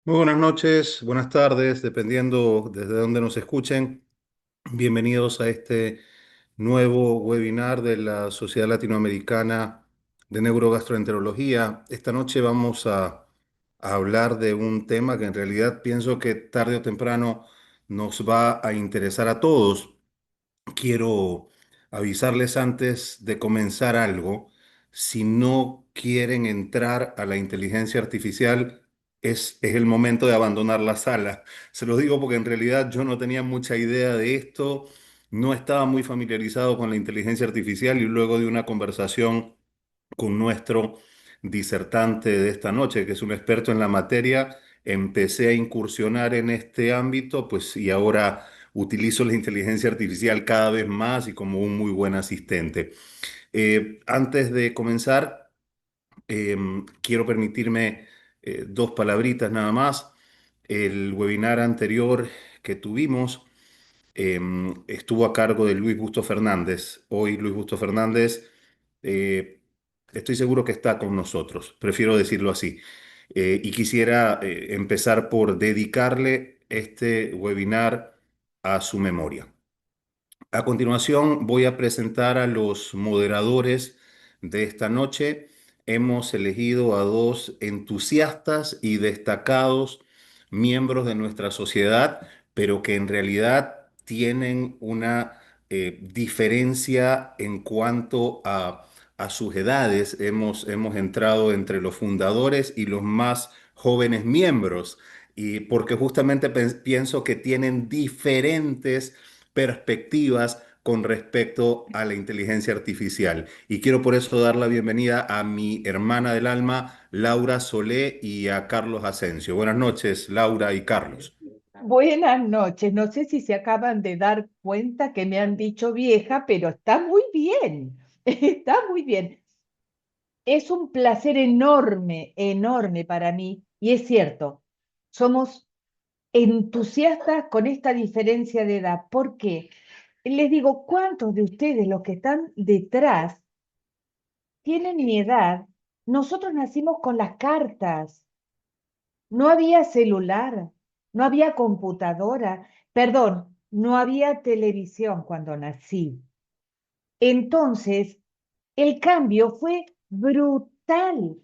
Muy buenas noches, buenas tardes, dependiendo desde dónde nos escuchen. Bienvenidos a este nuevo webinar de la Sociedad Latinoamericana de Neurogastroenterología. Esta noche vamos a hablar de un tema que en realidad pienso que tarde o temprano nos va a interesar a todos. Quiero avisarles antes de comenzar algo. Si no quieren entrar a la inteligencia artificial, es el momento de abandonar la sala. Se lo digo porque en realidad yo no tenía mucha idea de esto, no estaba muy familiarizado con la inteligencia artificial y luego de una conversación con nuestro disertante de esta noche, que es un experto en la materia, empecé a incursionar en este ámbito, pues y ahora utilizo la inteligencia artificial cada vez más y como un muy buen asistente. Antes de comenzar, quiero permitirme dos palabritas nada más. El webinar anterior que tuvimos estuvo a cargo de Luis Busto Fernández. Hoy Luis Busto Fernández, eh, estoy seguro que está con nosotros, prefiero decirlo así. Y quisiera empezar por dedicarle este webinar a su memoria. A continuación, voy a presentar a los moderadores de esta noche. Hemos elegido a dos entusiastas y destacados miembros de nuestra sociedad, pero que en realidad tienen una diferencia en cuanto a sus edades. Hemos entrado entre los fundadores y los más jóvenes miembros, y porque justamente pienso que tienen diferentes perspectivas con respecto a la inteligencia artificial. Y quiero por eso dar la bienvenida a mi hermana del alma, Laura Solé, y a Carlos Asensio. Buenas noches, Laura y Carlos. Buenas noches. No sé si se acaban de dar cuenta que me han dicho vieja, pero está muy bien. Está muy bien. Es un placer enorme, enorme para mí. Y es cierto, somos entusiastas con esta diferencia de edad. ¿Por qué? Les digo, ¿cuántos de ustedes, los que están detrás, tienen mi edad? Nosotros nacimos con las cartas. No había celular, no había computadora, perdón, no había televisión cuando nací. Entonces, el cambio fue brutal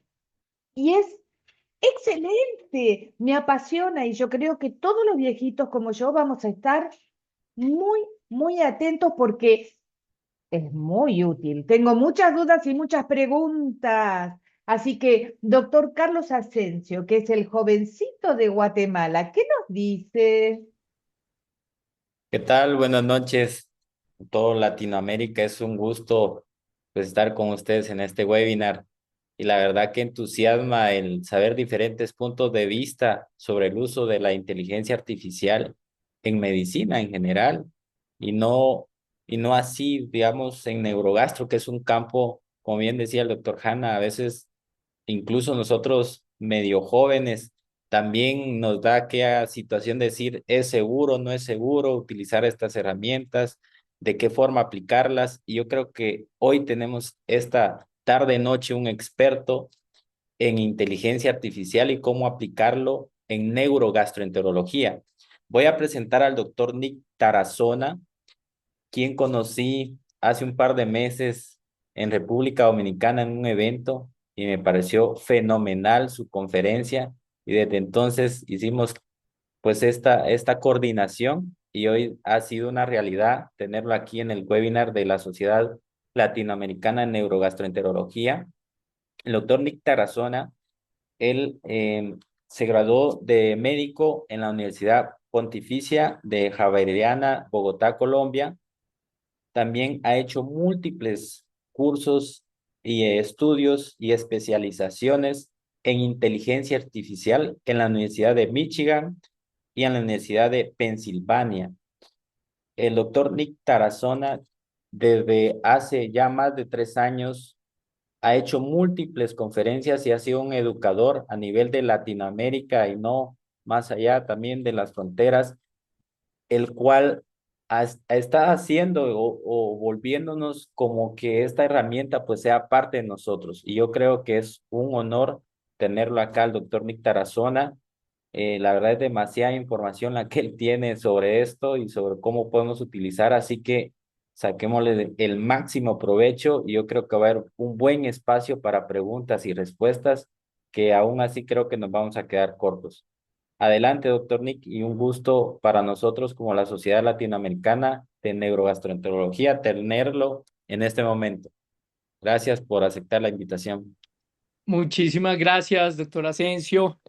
y es excelente, me apasiona y yo creo que todos los viejitos como yo vamos a estar muy, muy atentos porque es muy útil. Tengo muchas dudas y muchas preguntas. Así que, doctor Carlos Asensio, que es el jovencito de Guatemala, ¿qué nos dice? ¿Qué tal? Buenas noches. Todo Latinoamérica, es un gusto pues, estar con ustedes en este webinar. Y la verdad que entusiasma el saber diferentes puntos de vista sobre el uso de la inteligencia artificial en medicina en general y no así, digamos, en neurogastro, que es un campo, como bien decía el doctor Hanna, a veces incluso nosotros medio jóvenes, también nos da aquella situación de decir, ¿es seguro, no es seguro utilizar estas herramientas? ¿De qué forma aplicarlas? Y yo creo que hoy tenemos esta tarde noche un experto en inteligencia artificial y cómo aplicarlo en neurogastroenterología. Voy a presentar al doctor Nick Tarazona, quien conocí hace un par de meses en República Dominicana en un evento y me pareció fenomenal su conferencia y desde entonces hicimos pues esta coordinación y hoy ha sido una realidad tenerlo aquí en el webinar de la Sociedad Latinoamericana de Neurogastroenterología. El doctor Nick Tarazona, él se graduó de médico en la Universidad Pontificia de Javeriana, Bogotá, Colombia. También ha hecho múltiples cursos y estudios y especializaciones en inteligencia artificial en la Universidad de Michigan y en la Universidad de Pensilvania. El doctor Nick Tarazona, desde hace ya más de 3 años, ha hecho múltiples conferencias y ha sido un educador a nivel de Latinoamérica y no más allá también de las fronteras, el cual está haciendo o volviéndonos como que esta herramienta pues sea parte de nosotros. Y yo creo que es un honor tenerlo acá, el doctor Nick Tarazona. La verdad es demasiada información la que él tiene sobre esto y sobre cómo podemos utilizar, así que saquémosle el máximo provecho y yo creo que va a haber un buen espacio para preguntas y respuestas que aún así creo que nos vamos a quedar cortos. Adelante, doctor Nick, y un gusto para nosotros como la Sociedad Latinoamericana de Neurogastroenterología tenerlo en este momento. Gracias por aceptar la invitación. Muchísimas gracias, doctor Asensio.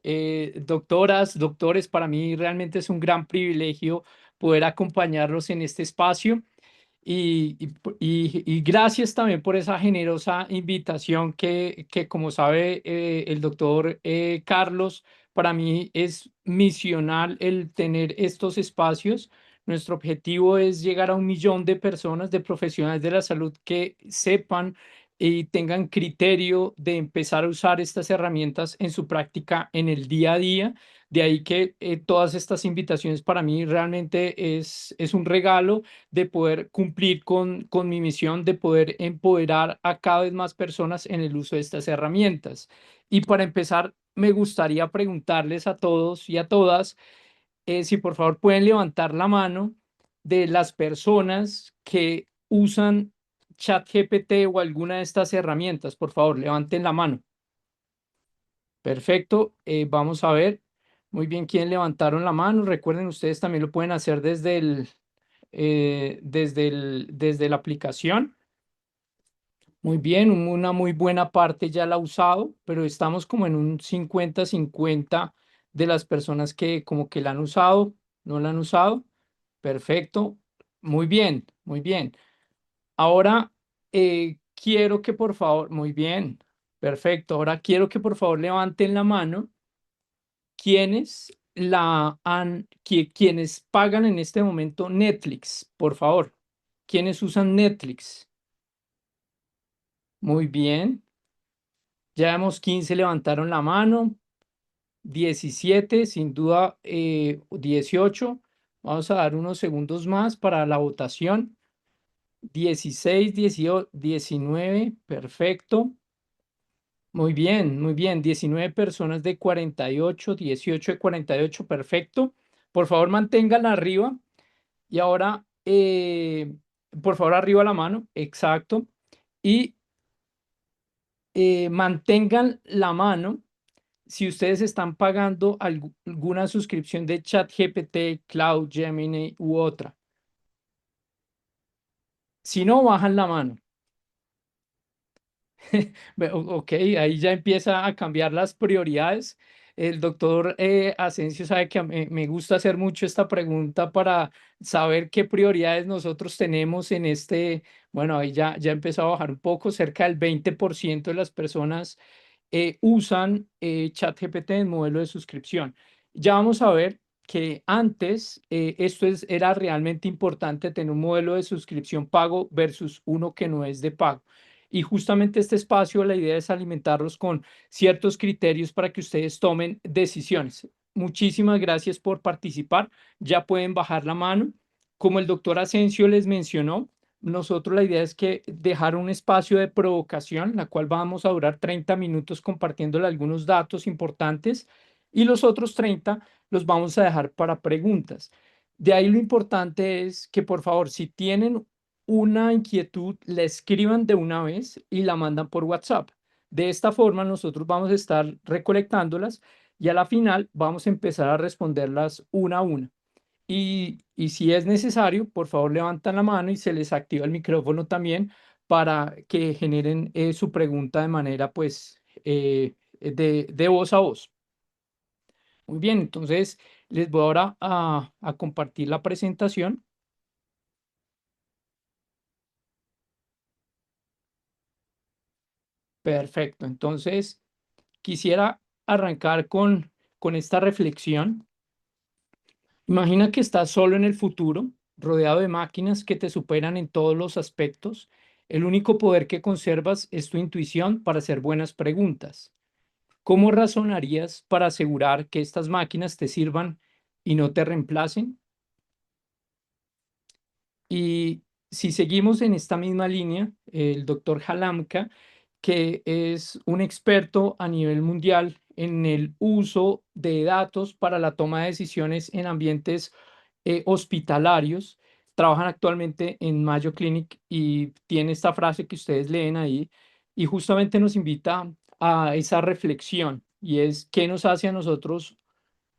Doctoras, doctores, para mí realmente es un gran privilegio poder acompañarlos en este espacio. Y gracias también por esa generosa invitación que como sabe el doctor Carlos, para mí es misional el tener estos espacios. Nuestro objetivo es llegar a 1 millón de personas, de profesionales de la salud que sepan y tengan criterio de empezar a usar estas herramientas en su práctica en el día a día. De ahí que todas estas invitaciones para mí realmente es un regalo de poder cumplir con mi misión de poder empoderar a cada vez más personas en el uso de estas herramientas. Y para empezar, me gustaría preguntarles a todos y a todas si por favor pueden levantar la mano de las personas que usan ChatGPT o alguna de estas herramientas. Por favor, levanten la mano. Perfecto. Vamos a ver. Muy bien, ¿quién levantaron la mano? Recuerden, ustedes también lo pueden hacer desde la aplicación. Muy bien, una muy buena parte ya la ha usado, pero estamos como en un 50-50 de las personas que como que la han usado, no la han usado. Perfecto. Muy bien, muy bien. Ahora quiero que por favor, muy bien, perfecto. Ahora quiero que por favor levanten la mano quienes quienes pagan en este momento Netflix, por favor. ¿Quiénes usan Netflix? Muy bien. Ya vemos 15 levantaron la mano, 17 sin duda 18. Vamos a dar unos segundos más para la votación. 16, 18, 19, perfecto. Muy bien, muy bien. 19 personas de 48, 18 de 48, perfecto. Por favor, manténganla arriba. Y ahora, por favor, arriba la mano, exacto. Y mantengan la mano si ustedes están pagando alguna suscripción de ChatGPT, Cloud, Gemini u otra. Si no, bajan la mano. Ok, ahí ya empieza a cambiar las prioridades. El doctor Asensio sabe que me gusta hacer mucho esta pregunta para saber qué prioridades nosotros tenemos en este, bueno, ahí ya empezó a bajar un poco, cerca del 20% de las personas usan ChatGPT en modelo de suscripción. Ya vamos a ver que antes era realmente importante tener un modelo de suscripción pago versus uno que no es de pago. Y justamente este espacio, la idea es alimentarlos con ciertos criterios para que ustedes tomen decisiones. Muchísimas gracias por participar. Ya pueden bajar la mano. Como el doctor Asensio les mencionó, nosotros la idea es que dejar un espacio de provocación, la cual vamos a durar 30 minutos compartiéndole algunos datos importantes y los otros 30 los vamos a dejar para preguntas. De ahí lo importante es que por favor, si tienen una inquietud, la escriban de una vez y la mandan por WhatsApp. De esta forma, nosotros vamos a estar recolectándolas y a la final vamos a empezar a responderlas una a una. Y si es necesario, por favor, levantan la mano y se les activa el micrófono también para que generen su pregunta de manera, pues, de voz a voz. Muy bien, entonces les voy ahora a compartir la presentación. Perfecto, entonces quisiera arrancar con esta reflexión. Imagina que estás solo en el futuro, rodeado de máquinas que te superan en todos los aspectos. El único poder que conservas es tu intuición para hacer buenas preguntas. ¿Cómo razonarías para asegurar que estas máquinas te sirvan y no te reemplacen? Y si seguimos en esta misma línea, el doctor Halamka, que es un experto a nivel mundial en el uso de datos para la toma de decisiones en ambientes hospitalarios. Trabajan actualmente en Mayo Clinic y tiene esta frase que ustedes leen ahí y justamente nos invita a esa reflexión y es qué nos hace a nosotros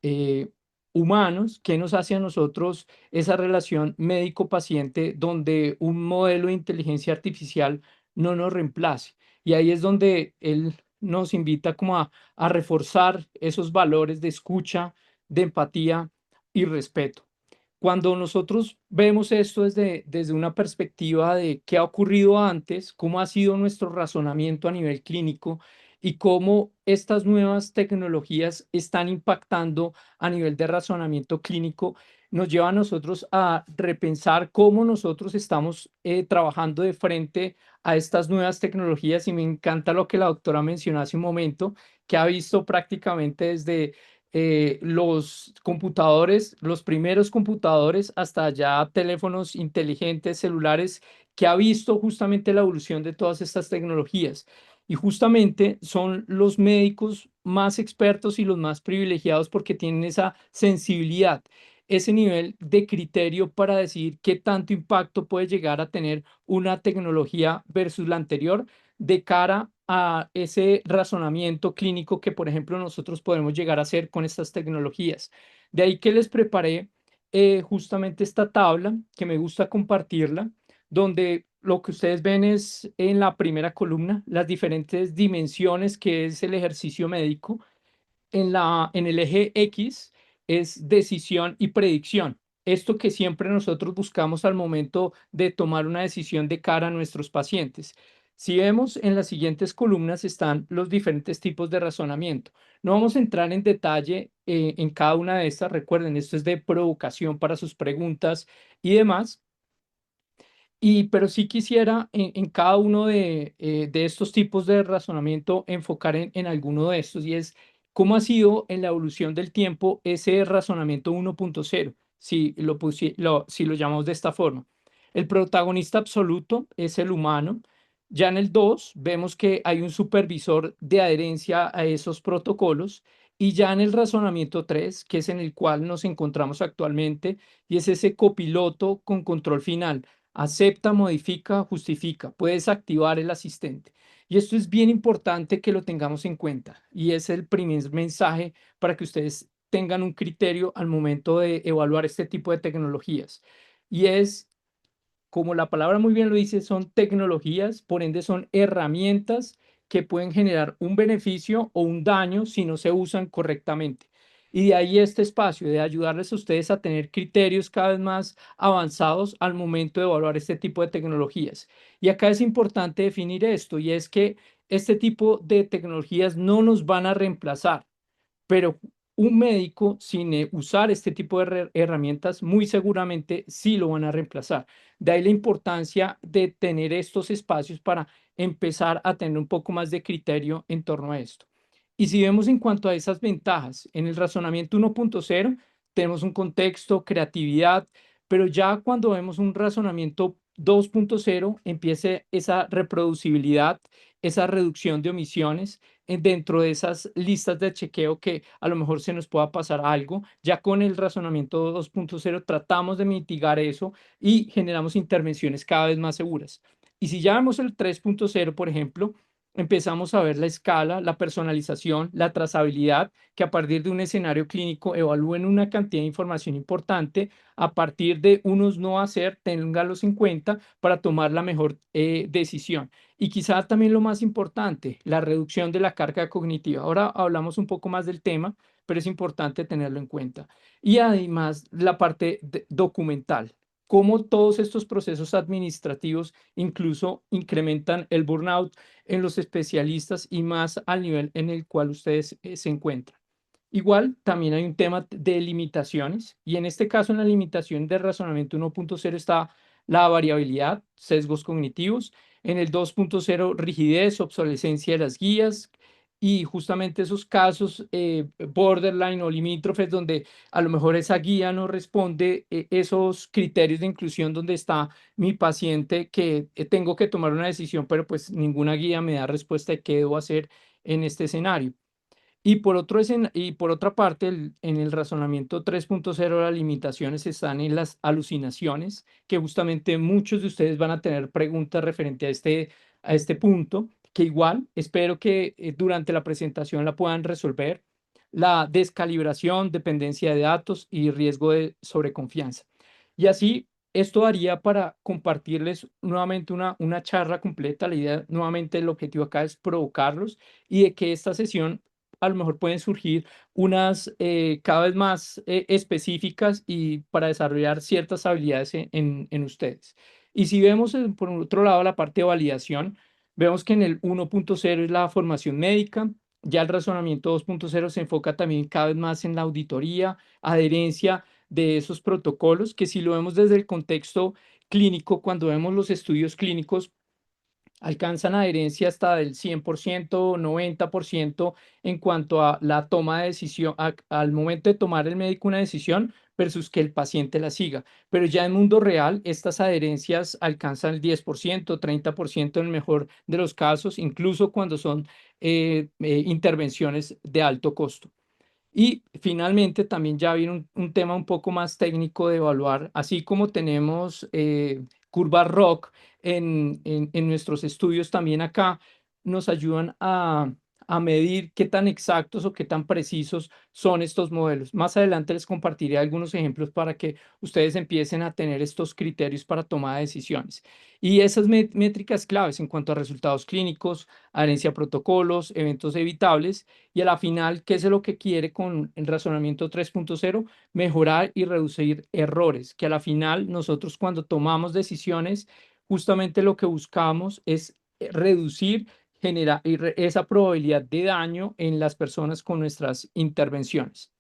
eh, humanos, qué nos hace a nosotros esa relación médico-paciente donde un modelo de inteligencia artificial no nos reemplace. Y ahí es donde él nos invita como a reforzar esos valores de escucha, de empatía y respeto. Cuando nosotros vemos esto desde una perspectiva de qué ha ocurrido antes, cómo ha sido nuestro razonamiento a nivel clínico y cómo estas nuevas tecnologías están impactando a nivel de razonamiento clínico, nos lleva a nosotros a repensar cómo nosotros estamos trabajando de frente a estas nuevas tecnologías. Y me encanta lo que la doctora mencionó hace un momento, que ha visto prácticamente desde los computadores, los primeros computadores, hasta ya teléfonos inteligentes, celulares, que ha visto justamente la evolución de todas estas tecnologías. Y justamente son los médicos más expertos y los más privilegiados porque tienen esa sensibilidad, ese nivel de criterio para decidir qué tanto impacto puede llegar a tener una tecnología versus la anterior de cara a ese razonamiento clínico que, por ejemplo, nosotros podemos llegar a hacer con estas tecnologías. De ahí que les preparé justamente esta tabla que me gusta compartirla, donde lo que ustedes ven es en la primera columna las diferentes dimensiones que es el ejercicio médico. En el eje X es decisión y predicción. Esto que siempre nosotros buscamos al momento de tomar una decisión de cara a nuestros pacientes. Si vemos en las siguientes columnas están los diferentes tipos de razonamiento. No vamos a entrar en detalle en cada una de estas. Recuerden, esto es de provocación para sus preguntas y demás. Pero sí quisiera en cada uno de estos tipos de razonamiento enfocar en alguno de estos y es cómo ha sido en la evolución del tiempo ese razonamiento 1.0, si lo llamamos de esta forma. El protagonista absoluto es el humano. Ya en el 2 vemos que hay un supervisor de adherencia a esos protocolos. Y ya en el razonamiento 3, que es en el cual nos encontramos actualmente, y es ese copiloto con control final. Acepta, modifica, justifica. Puedes activar el asistente. Y esto es bien importante que lo tengamos en cuenta. Y es el primer mensaje para que ustedes tengan un criterio al momento de evaluar este tipo de tecnologías. Y es como la palabra muy bien lo dice, son tecnologías, por ende son herramientas que pueden generar un beneficio o un daño si no se usan correctamente. Y de ahí este espacio de ayudarles a ustedes a tener criterios cada vez más avanzados al momento de evaluar este tipo de tecnologías. Y acá es importante definir esto, y es que este tipo de tecnologías no nos van a reemplazar, pero un médico sin usar este tipo de herramientas muy seguramente sí lo van a reemplazar. De ahí la importancia de tener estos espacios para empezar a tener un poco más de criterio en torno a esto. Y si vemos en cuanto a esas ventajas, en el razonamiento 1.0 tenemos un contexto, creatividad, pero ya cuando vemos un razonamiento 2.0 empieza esa reproducibilidad, esa reducción de omisiones dentro de esas listas de chequeo que a lo mejor se nos pueda pasar algo. Ya con el razonamiento 2.0 tratamos de mitigar eso y generamos intervenciones cada vez más seguras. Y si ya vemos el 3.0, por ejemplo, empezamos a ver la escala, la personalización, la trazabilidad, que a partir de un escenario clínico evalúen una cantidad de información importante, a partir de unos no hacer, ténganlos en cuenta para tomar la mejor decisión. Y quizá también lo más importante, la reducción de la carga cognitiva. Ahora hablamos un poco más del tema, pero es importante tenerlo en cuenta. Y además la parte documental, cómo todos estos procesos administrativos incluso incrementan el burnout en los especialistas y más al nivel en el cual ustedes se encuentran. Igual, también hay un tema de limitaciones y en este caso en la limitación del razonamiento 1.0 está la variabilidad, sesgos cognitivos, en el 2.0 rigidez, obsolescencia de las guías y justamente esos casos borderline o limítrofes donde a lo mejor esa guía no responde esos criterios de inclusión donde está mi paciente que tengo que tomar una decisión, pero pues ninguna guía me da respuesta de qué debo hacer en este escenario. Y por otra parte, en el razonamiento 3.0 las limitaciones están en las alucinaciones, que justamente muchos de ustedes van a tener preguntas referente a este punto, que igual espero que durante la presentación la puedan resolver. La descalibración, dependencia de datos y riesgo de sobreconfianza. Y así, esto daría para compartirles nuevamente una charla completa. La idea, nuevamente, el objetivo acá es provocarlos y de que esta sesión a lo mejor pueden surgir unas cada vez más específicas y para desarrollar ciertas habilidades en ustedes. Y si vemos por otro lado la parte de validación, vemos que en el 1.0 es la formación médica, ya el razonamiento 2.0 se enfoca también cada vez más en la auditoría, adherencia de esos protocolos, que si lo vemos desde el contexto clínico, cuando vemos los estudios clínicos, alcanzan adherencia hasta del 100%, 90% en cuanto a la toma de decisión, al momento de tomar el médico una decisión versus que el paciente la siga. Pero ya en mundo real, estas adherencias alcanzan el 10%, 30% en el mejor de los casos, incluso cuando son intervenciones de alto costo. Y finalmente también ya viene un tema un poco más técnico de evaluar, así como tenemos curvas ROC en nuestros estudios, también acá nos ayudan a medir qué tan exactos o qué tan precisos son estos modelos. Más adelante les compartiré algunos ejemplos para que ustedes empiecen a tener estos criterios para toma de decisiones. Y esas métricas claves en cuanto a resultados clínicos, adherencia a protocolos, eventos evitables y a la final, ¿qué es lo que quiere con el razonamiento 3.0? Mejorar y reducir errores, que a la final nosotros cuando tomamos decisiones, justamente lo que buscamos es reducir esa probabilidad de daño en las personas con nuestras intervenciones.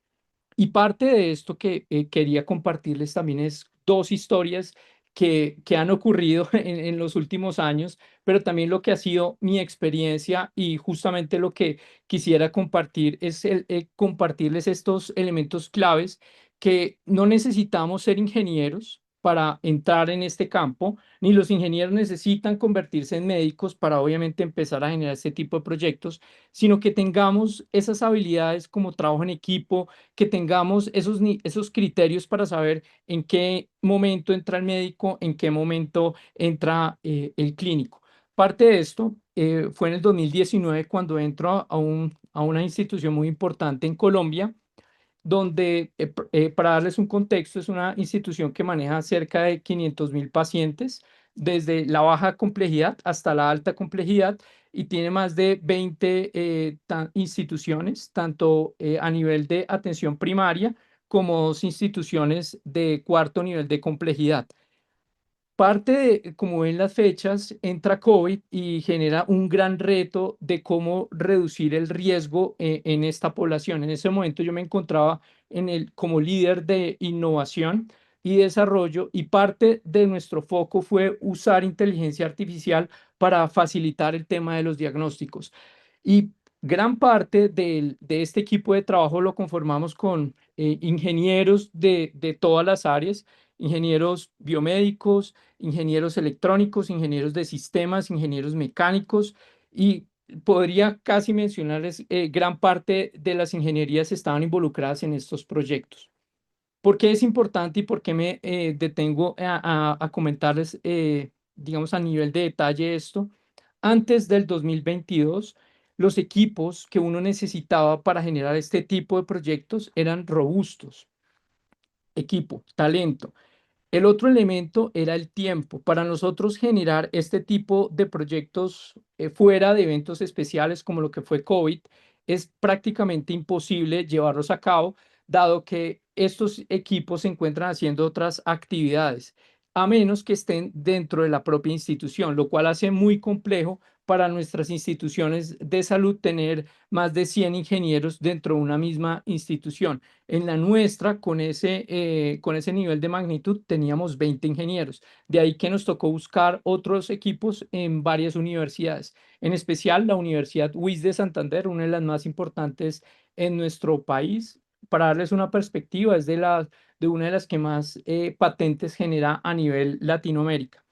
Y parte de esto que quería compartirles también es dos historias que han ocurrido en los últimos años, pero también lo que ha sido mi experiencia y justamente lo que quisiera compartir es compartirles estos elementos claves que no necesitamos ser ingenieros para entrar en este campo, ni los ingenieros necesitan convertirse en médicos para obviamente empezar a generar este tipo de proyectos, sino que tengamos esas habilidades como trabajo en equipo, que tengamos esos criterios para saber en qué momento entra el médico, en qué momento entra el clínico. Parte de esto fue en el 2019 cuando entro a una institución muy importante en Colombia, donde, para darles un contexto, es una institución que maneja cerca de 500.000 pacientes, desde la baja complejidad hasta la alta complejidad, y tiene más de 20 instituciones, tanto a nivel de atención primaria como dos instituciones de cuarto nivel de complejidad. Parte de, como ven las fechas, entra COVID y genera un gran reto de cómo reducir el riesgo en esta población. En ese momento yo me encontraba como líder de innovación y desarrollo, y parte de nuestro foco fue usar inteligencia artificial para facilitar el tema de los diagnósticos. Y gran parte de este equipo de trabajo lo conformamos con ingenieros de todas las áreas, ingenieros biomédicos, ingenieros electrónicos, ingenieros de sistemas, ingenieros mecánicos, y podría casi mencionarles gran parte de las ingenierías estaban involucradas en estos proyectos. ¿Por qué es importante y por qué me detengo a comentarles, digamos, a nivel de detalle esto? Antes del 2022, los equipos que uno necesitaba para generar este tipo de proyectos eran robustos, equipo, talento. El otro elemento era el tiempo. Para nosotros generar este tipo de proyectos fuera de eventos especiales como lo que fue COVID, es prácticamente imposible llevarlos a cabo, dado que estos equipos se encuentran haciendo otras actividades, a menos que estén dentro de la propia institución, lo cual hace muy complejo para nuestras instituciones de salud tener más de 100 ingenieros dentro de una misma institución. En la nuestra, con ese nivel de magnitud, teníamos 20 ingenieros. De ahí que nos tocó buscar otros equipos en varias universidades, en especial la Universidad WIS de Santander, una de las más importantes en nuestro país. Para darles una perspectiva, es de una de las que más patentes genera a nivel Latinoamérica.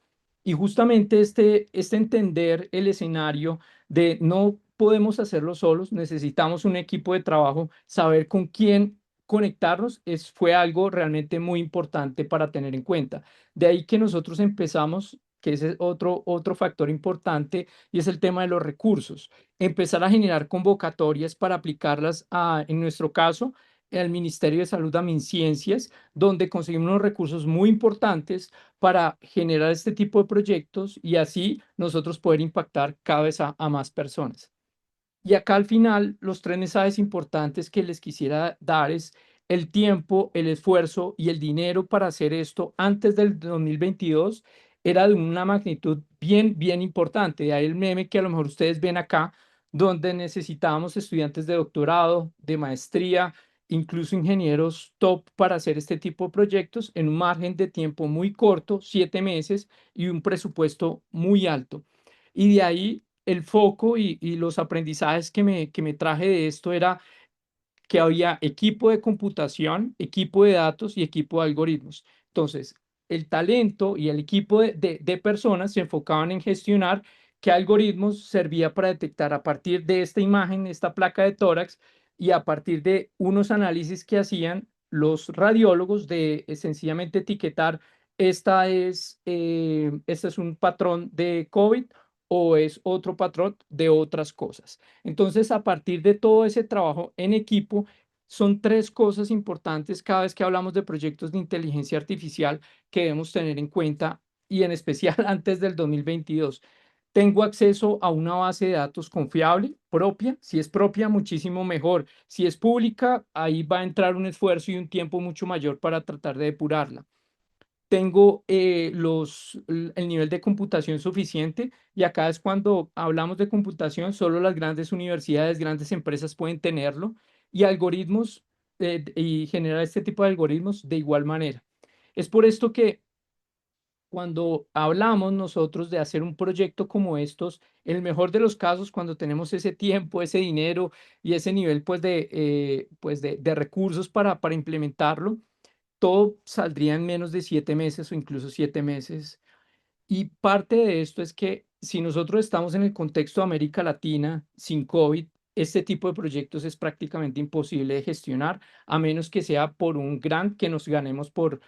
Y justamente este entender el escenario de no podemos hacerlo solos, necesitamos un equipo de trabajo, saber con quién conectarnos fue algo realmente muy importante para tener en cuenta. De ahí que nosotros empezamos, que ese es otro factor importante, y es el tema de los recursos. Empezar a generar convocatorias para aplicarlas en nuestro caso, al Ministerio de Salud, a MinCiencias, donde conseguimos unos recursos muy importantes para generar este tipo de proyectos y así nosotros poder impactar cada vez a más personas. Y acá al final, los tres mensajes importantes que les quisiera dar es el tiempo, el esfuerzo y el dinero para hacer esto antes del 2022 era de una magnitud bien importante. De ahí el meme que a lo mejor ustedes ven acá, donde necesitábamos estudiantes de doctorado, de maestría, incluso ingenieros top para hacer este tipo de proyectos en un margen de tiempo muy corto, 7 meses, y un presupuesto muy alto. Y de ahí el foco y los aprendizajes que me traje de esto era que había equipo de computación, equipo de datos y equipo de algoritmos. Entonces, el talento y el equipo de personas se enfocaban en gestionar qué algoritmos servía para detectar a partir de esta imagen, esta placa de tórax, y a partir de unos análisis que hacían los radiólogos de sencillamente etiquetar, este es un patrón de COVID o es otro patrón de otras cosas. Entonces, a partir de todo ese trabajo en equipo, son tres cosas importantes cada vez que hablamos de proyectos de inteligencia artificial que debemos tener en cuenta y en especial antes del 2022. Tengo acceso a una base de datos confiable, propia. Si es propia, muchísimo mejor. Si es pública, ahí va a entrar un esfuerzo y un tiempo mucho mayor para tratar de depurarla. Tengo el nivel de computación suficiente y acá es cuando hablamos de computación, solo las grandes universidades, grandes empresas pueden tenerlo y algoritmos y generar este tipo de algoritmos de igual manera. Es por esto que cuando hablamos nosotros de hacer un proyecto como estos, en el mejor de los casos, cuando tenemos ese tiempo, ese dinero y ese nivel pues de recursos para implementarlo, todo saldría en menos de 7 meses o incluso 7 meses. Y parte de esto es que si nosotros estamos en el contexto de América Latina sin COVID, este tipo de proyectos es prácticamente imposible de gestionar, a menos que sea por un grant que nos ganemos por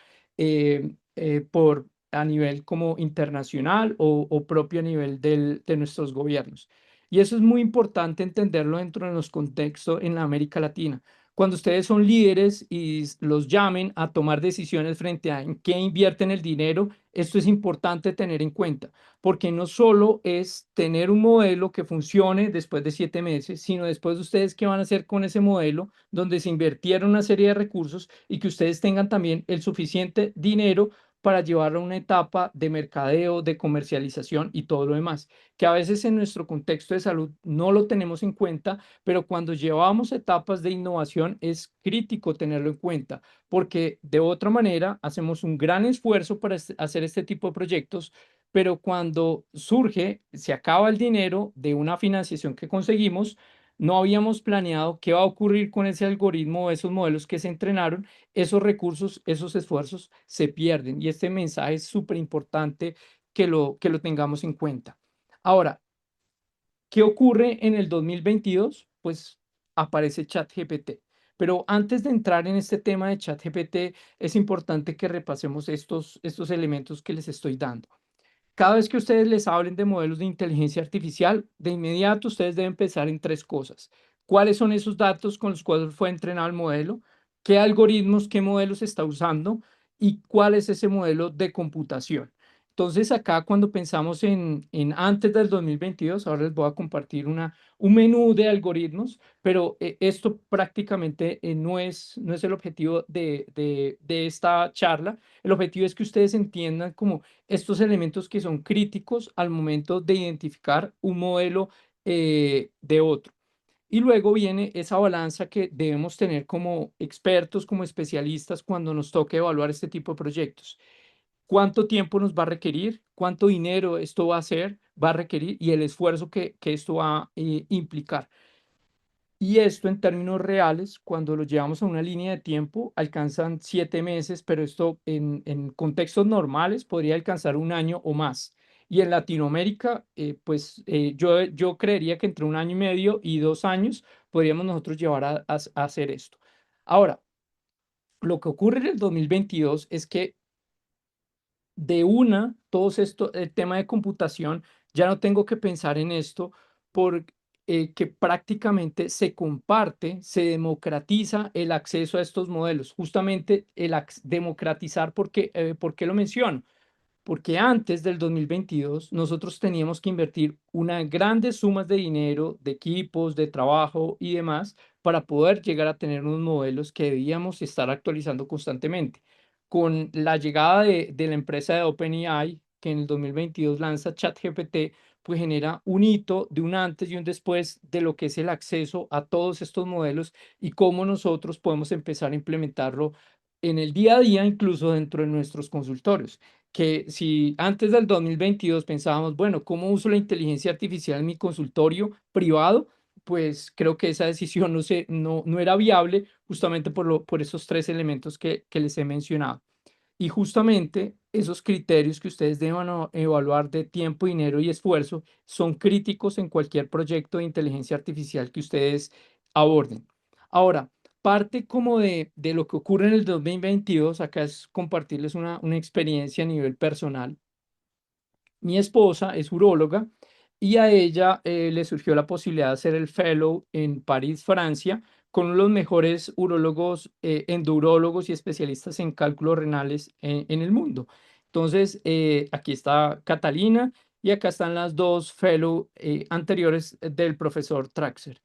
a nivel como internacional o propio a nivel de nuestros gobiernos. Y eso es muy importante entenderlo dentro de los contextos en la América Latina. Cuando ustedes son líderes y los llamen a tomar decisiones frente a en qué invierten el dinero, esto es importante tener en cuenta, porque no solo es tener un modelo que funcione después de 7 meses, sino después de ustedes qué van a hacer con ese modelo donde se invirtieron una serie de recursos y que ustedes tengan también el suficiente dinero para llevarlo a una etapa de mercadeo, de comercialización y todo lo demás, que a veces en nuestro contexto de salud no lo tenemos en cuenta, pero cuando llevamos etapas de innovación es crítico tenerlo en cuenta, porque de otra manera hacemos un gran esfuerzo para hacer este tipo de proyectos, pero cuando surge, se acaba el dinero de una financiación que conseguimos, no habíamos planeado qué va a ocurrir con ese algoritmo o esos modelos que se entrenaron, esos recursos, esos esfuerzos se pierden y este mensaje es súper importante que lo tengamos en cuenta. Ahora, ¿qué ocurre en el 2022? Pues aparece ChatGPT. Pero antes de entrar en este tema de ChatGPT, es importante que repasemos estos elementos que les estoy dando. Cada vez que ustedes les hablen de modelos de inteligencia artificial, de inmediato ustedes deben pensar en tres cosas. ¿Cuáles son esos datos con los cuales fue entrenado el modelo? ¿Qué algoritmos, qué modelos está usando? ¿Y cuál es ese modelo de computación? Entonces, acá cuando pensamos en antes del 2022, ahora les voy a compartir un menú de algoritmos, pero esto prácticamente no es el objetivo de esta charla. El objetivo es que ustedes entiendan cómo estos elementos que son críticos al momento de identificar un modelo de otro. Y luego viene esa balanza que debemos tener como expertos, como especialistas cuando nos toque evaluar este tipo de proyectos. ¿Cuánto tiempo nos va a requerir? ¿Cuánto dinero esto va a requerir? Y el esfuerzo que esto va a implicar. Y esto en términos reales, cuando lo llevamos a una línea de tiempo, alcanzan 7 meses, pero esto en contextos normales podría alcanzar un año o más. Y en Latinoamérica, yo creería que entre 1 año y medio y 2 años podríamos nosotros llevar a hacer esto. Ahora, lo que ocurre en el 2022 es que todo esto, el tema de computación, ya no tengo que pensar en esto porque que prácticamente se comparte, se democratiza el acceso a estos modelos. Justamente democratizar, ¿por qué lo menciono? Porque antes del 2022 nosotros teníamos que invertir unas grandes sumas de dinero, de equipos, de trabajo y demás para poder llegar a tener unos modelos que debíamos estar actualizando constantemente. Con la llegada de la empresa de OpenAI, que en el 2022 lanza ChatGPT, pues genera un hito de un antes y un después de lo que es el acceso a todos estos modelos y cómo nosotros podemos empezar a implementarlo en el día a día, incluso dentro de nuestros consultorios. Que si antes del 2022 pensábamos, bueno, ¿cómo uso la inteligencia artificial en mi consultorio privado? Pues creo que esa decisión no era viable justamente por esos tres elementos que les he mencionado. Y justamente esos criterios que ustedes deben evaluar de tiempo, dinero y esfuerzo son críticos en cualquier proyecto de inteligencia artificial que ustedes aborden. Ahora, parte como de lo que ocurre en el 2022, acá es compartirles una experiencia a nivel personal. Mi esposa es uróloga y a ella le surgió la posibilidad de hacer el fellow en París, Francia, con uno de los mejores urólogos, endurólogos y especialistas en cálculos renales en el mundo. Entonces, aquí está Catalina y acá están las dos fellow anteriores del profesor Traxer.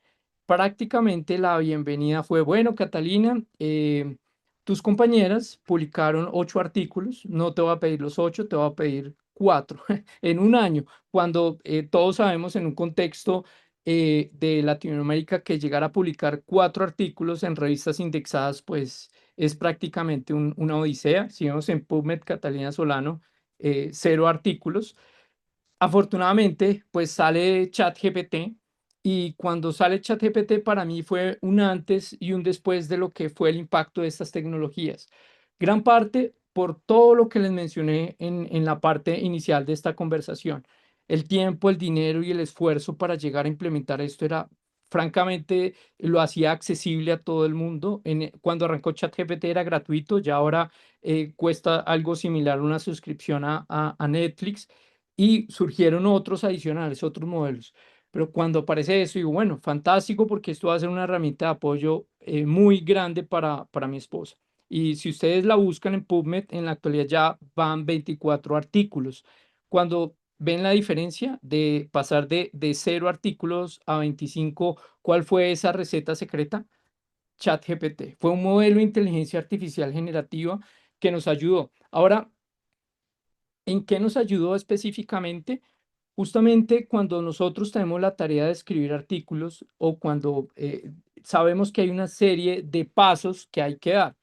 Prácticamente la bienvenida fue, bueno, Catalina, tus compañeras publicaron 8 artículos, no te voy a pedir los 8, te voy a pedir 4 en un año, cuando todos sabemos en un contexto de Latinoamérica que llegar a publicar 4 artículos en revistas indexadas, pues es prácticamente una odisea. Si vemos en PubMed, Catalina Solano, 0 artículos. Afortunadamente, pues sale ChatGPT y cuando sale ChatGPT para mí fue un antes y un después de lo que fue el impacto de estas tecnologías. Gran parte por todo lo que les mencioné en la parte inicial de esta conversación. El tiempo, el dinero y el esfuerzo para llegar a implementar esto era, francamente, lo hacía accesible a todo el mundo. Cuando arrancó ChatGPT era gratuito, ya ahora cuesta algo similar a una suscripción a Netflix y surgieron otros adicionales, otros modelos. Pero cuando aparece eso, digo, bueno, fantástico porque esto va a ser una herramienta de apoyo muy grande para mi esposa. Y si ustedes la buscan en PubMed, en la actualidad ya van 24 artículos. Cuando ven la diferencia de pasar de 0 artículos a 25, ¿cuál fue esa receta secreta? ChatGPT. Fue un modelo de inteligencia artificial generativa que nos ayudó. Ahora, ¿en qué nos ayudó específicamente? Justamente cuando nosotros tenemos la tarea de escribir artículos o cuando sabemos que hay una serie de pasos que hay que dar.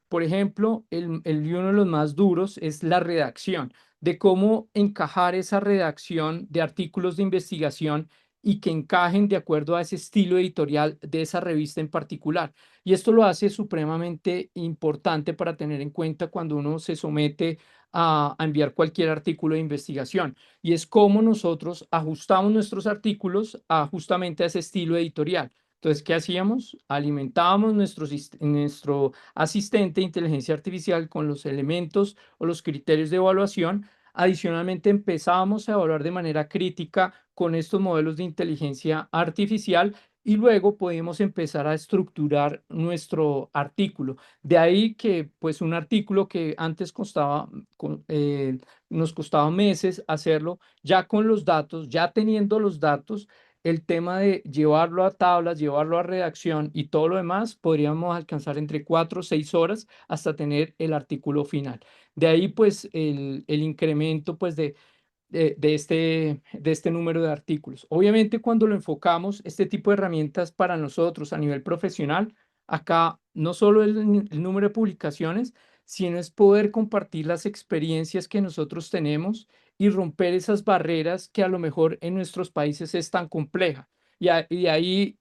Por ejemplo, y uno de los más duros es la redacción, de cómo encajar esa redacción de artículos de investigación y que encajen de acuerdo a ese estilo editorial de esa revista en particular. Y esto lo hace supremamente importante para tener en cuenta cuando uno se somete a enviar cualquier artículo de investigación y es cómo nosotros ajustamos nuestros artículos justamente a ese estilo editorial. Entonces, ¿qué hacíamos? Alimentábamos nuestro asistente de inteligencia artificial con los elementos o los criterios de evaluación. Adicionalmente, empezábamos a evaluar de manera crítica con estos modelos de inteligencia artificial y luego podíamos empezar a estructurar nuestro artículo. De ahí que, pues, un artículo que antes nos costaba meses hacerlo, ya con los datos, ya teniendo los datos, el tema de llevarlo a tablas, llevarlo a redacción y todo lo demás, podríamos alcanzar entre 4 o 6 horas hasta tener el artículo final. De ahí, pues, el incremento, pues, de este número de artículos. Obviamente, cuando lo enfocamos, este tipo de herramientas para nosotros a nivel profesional, acá no solo el número de publicaciones, sino es poder compartir las experiencias que nosotros tenemos y romper esas barreras que a lo mejor en nuestros países es tan compleja. Y ahí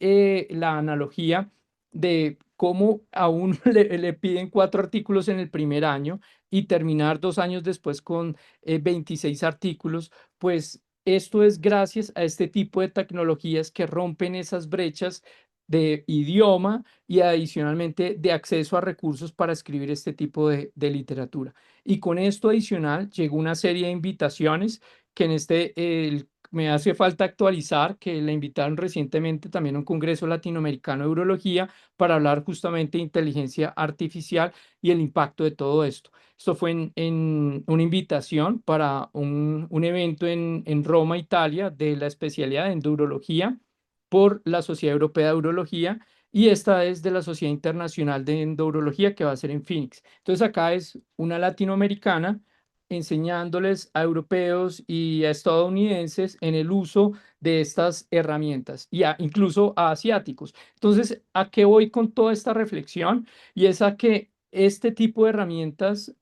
la analogía de cómo a uno le piden 4 artículos en el primer año, y terminar 2 años después con 26 artículos, pues esto es gracias a este tipo de tecnologías que rompen esas brechas de idioma y adicionalmente de acceso a recursos para escribir este tipo de literatura. Y con esto adicional llegó una serie de invitaciones que me hace falta actualizar, que la invitaron recientemente también a un Congreso Latinoamericano de Urología para hablar justamente de inteligencia artificial y el impacto de todo esto. Esto fue en una invitación para un evento en Roma, Italia, de la especialidad en urología por la Sociedad Europea de Urología, y esta es de la Sociedad Internacional de Endourología, que va a ser en Phoenix. Entonces acá es una latinoamericana enseñándoles a europeos y a estadounidenses en el uso de estas herramientas y incluso a asiáticos. Entonces, ¿a qué voy con toda esta reflexión? Y es a que este tipo de herramientas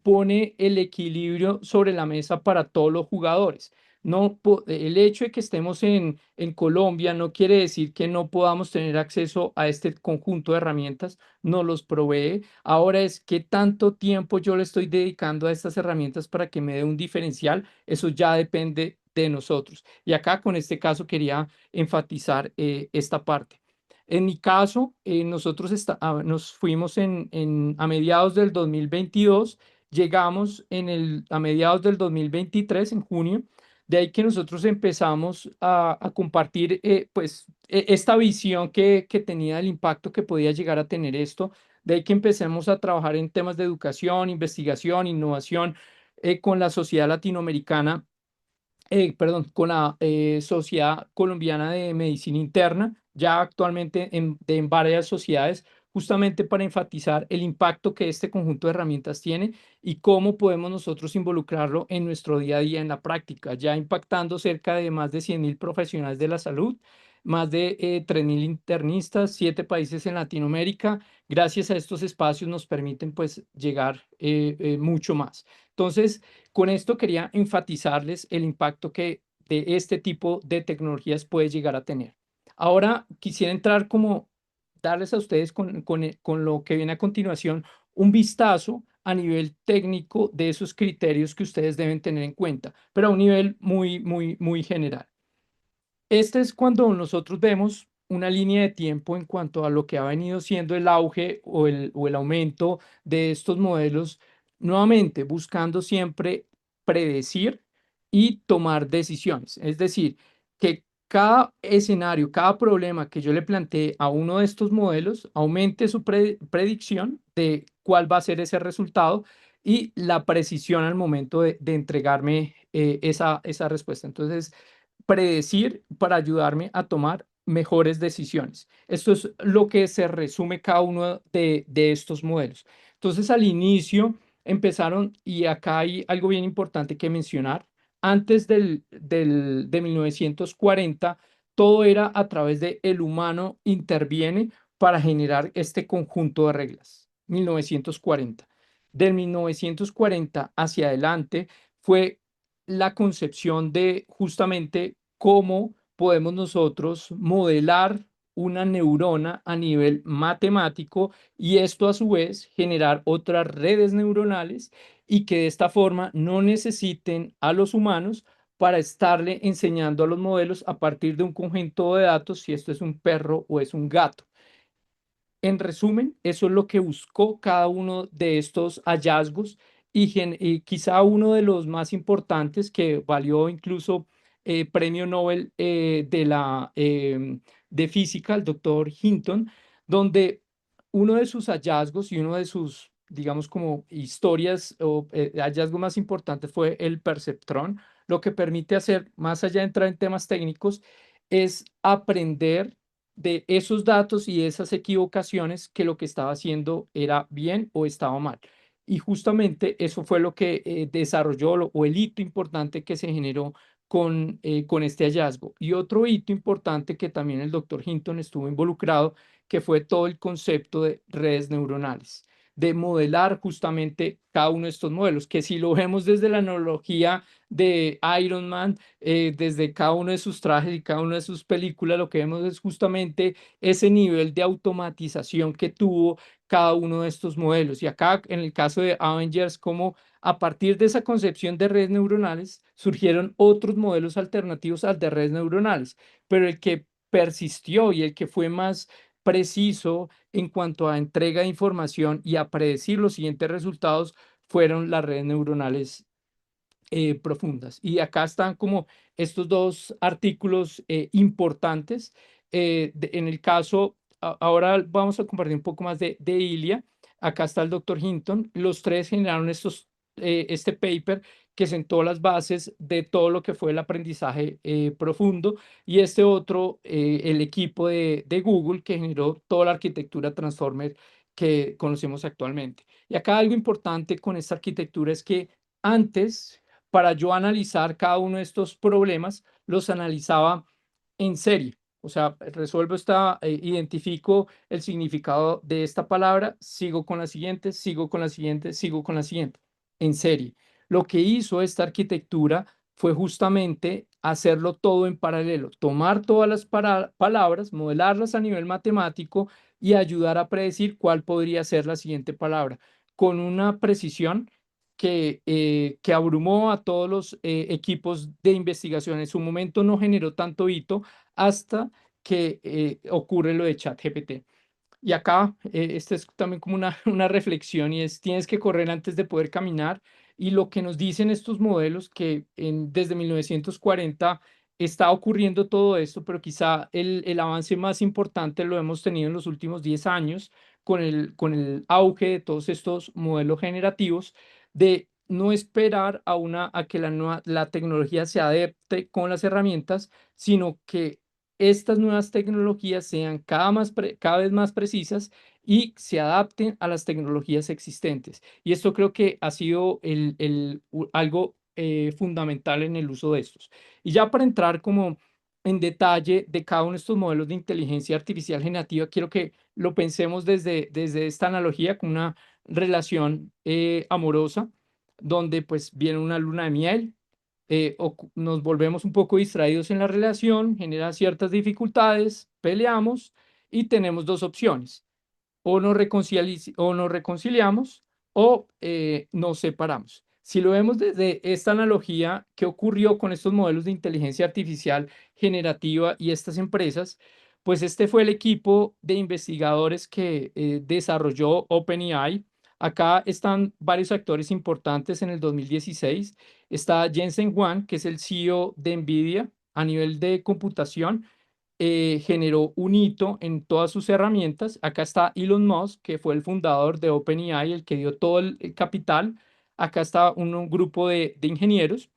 pone el equilibrio sobre la mesa para todos los jugadores. No, el hecho de que estemos en Colombia no quiere decir que no podamos tener acceso a este conjunto de herramientas, nos los provee. Ahora es qué tanto tiempo yo le estoy dedicando a estas herramientas para que me dé un diferencial. Eso ya depende de nosotros. Y acá con este caso quería enfatizar esta parte. En mi caso, nosotros nos fuimos a mediados del 2022, llegamos a mediados del 2023, en junio. De ahí que nosotros empezamos a compartir pues, esta visión que tenía del impacto que podía llegar a tener esto. De ahí que empecemos a trabajar en temas de educación, investigación, innovación con la sociedad latinoamericana, perdón, con la Sociedad Colombiana de Medicina Interna, ya actualmente en varias sociedades, justamente para enfatizar el impacto que este conjunto de herramientas tiene y cómo podemos nosotros involucrarlo en nuestro día a día en la práctica, ya impactando cerca de más de 100.000 profesionales de la salud, más de 3.000 internistas, 7 países en Latinoamérica. Gracias a estos espacios nos permiten pues llegar mucho más. Entonces, con esto quería enfatizarles el impacto que de este tipo de tecnologías puede llegar a tener. Ahora quisiera entrar como darles a ustedes con lo que viene a continuación un vistazo a nivel técnico de esos criterios que ustedes deben tener en cuenta, pero a un nivel muy, muy, muy general. Este es cuando nosotros vemos una línea de tiempo en cuanto a lo que ha venido siendo el auge o el aumento de estos modelos, nuevamente buscando siempre predecir y tomar decisiones. Es decir, que cada escenario, cada problema que yo le plantee a uno de estos modelos, aumente su predicción de cuál va a ser ese resultado y la precisión al momento de entregarme esa respuesta. Entonces, predecir para ayudarme a tomar mejores decisiones. Esto es lo que se resume cada uno de estos modelos. Entonces, al inicio empezaron, y acá hay algo bien importante que mencionar, antes de 1940, todo era a través de el humano interviene para generar este conjunto de reglas. 1940. Del 1940 hacia adelante fue la concepción de justamente cómo podemos nosotros modelar una neurona a nivel matemático y esto a su vez generar otras redes neuronales y que de esta forma no necesiten a los humanos para estarle enseñando a los modelos a partir de un conjunto de datos si esto es un perro o es un gato. En resumen, eso es lo que buscó cada uno de estos hallazgos y quizá uno de los más importantes que valió incluso premio Nobel de física, el doctor Hinton, donde uno de sus hallazgos y uno de sus, digamos, como historias o hallazgos más importantes fue el perceptrón. Lo que permite hacer, más allá de entrar en temas técnicos, es aprender de esos datos y esas equivocaciones que lo que estaba haciendo era bien o estaba mal. Y justamente eso fue lo que desarrolló o el hito importante que se generó con este hallazgo. Y otro hito importante que también el doctor Hinton estuvo involucrado, que fue todo el concepto de redes neuronales. de modelar justamente cada uno de estos modelos, que si lo vemos desde la analogía de Iron Man, desde cada uno de sus trajes y cada una de sus películas, lo que vemos es justamente ese nivel de automatización que tuvo cada uno de estos modelos. Y acá, en el caso de Avengers, como a partir de esa concepción de redes neuronales, surgieron otros modelos alternativos al de redes neuronales, pero el que persistió y el que fue más preciso en cuanto a entrega de información y a predecir los siguientes resultados fueron las redes neuronales profundas. Y acá están como estos dos artículos importantes. En el caso, ahora vamos a compartir un poco más de ILIA. Acá está el doctor Hinton. Los tres generaron este paper que sentó las bases de todo lo que fue el aprendizaje profundo, y este otro, el equipo de Google, que generó toda la arquitectura Transformer que conocemos actualmente. Y acá algo importante con esta arquitectura es que antes, para yo analizar cada uno de estos problemas, los analizaba en serie. O sea, resuelvo identifico el significado de esta palabra, sigo con la siguiente, sigo con la siguiente, sigo con la siguiente, en serie. Lo que hizo esta arquitectura fue justamente hacerlo todo en paralelo, tomar todas las palabras, modelarlas a nivel matemático y ayudar a predecir cuál podría ser la siguiente palabra, con una precisión que abrumó a todos los equipos de investigación. En su momento no generó tanto hito hasta que ocurre lo de ChatGPT. Y acá, esto es también como una reflexión, y es, tienes que correr antes de poder caminar. Y lo que nos dicen estos modelos, que desde 1940 está ocurriendo todo esto, pero quizá el avance más importante lo hemos tenido en los últimos 10 años con el auge de todos estos modelos generativos, de no esperar a que la tecnología se adapte con las herramientas, sino que estas nuevas tecnologías sean cada vez más precisas y se adapten a las tecnologías existentes. Y esto creo que ha sido algo fundamental en el uso de estos. Y ya para entrar como en detalle de cada uno de estos modelos de inteligencia artificial generativa, quiero que lo pensemos desde esta analogía con una relación amorosa, donde pues viene una luna de miel, nos volvemos un poco distraídos en la relación, genera ciertas dificultades, peleamos y tenemos dos opciones: o nos reconciliamos o nos separamos. Si lo vemos desde esta analogía, ¿qué ocurrió con estos modelos de inteligencia artificial generativa y estas empresas? Pues este fue el equipo de investigadores que desarrolló OpenAI. Acá están varios actores importantes en el 2016. Está Jensen Huang, que es el CEO de NVIDIA a nivel de computación. Generó un hito en todas sus herramientas. Acá está Elon Musk, que fue el fundador de OpenAI, el que dio todo el capital. Acá está un grupo de ingenieros.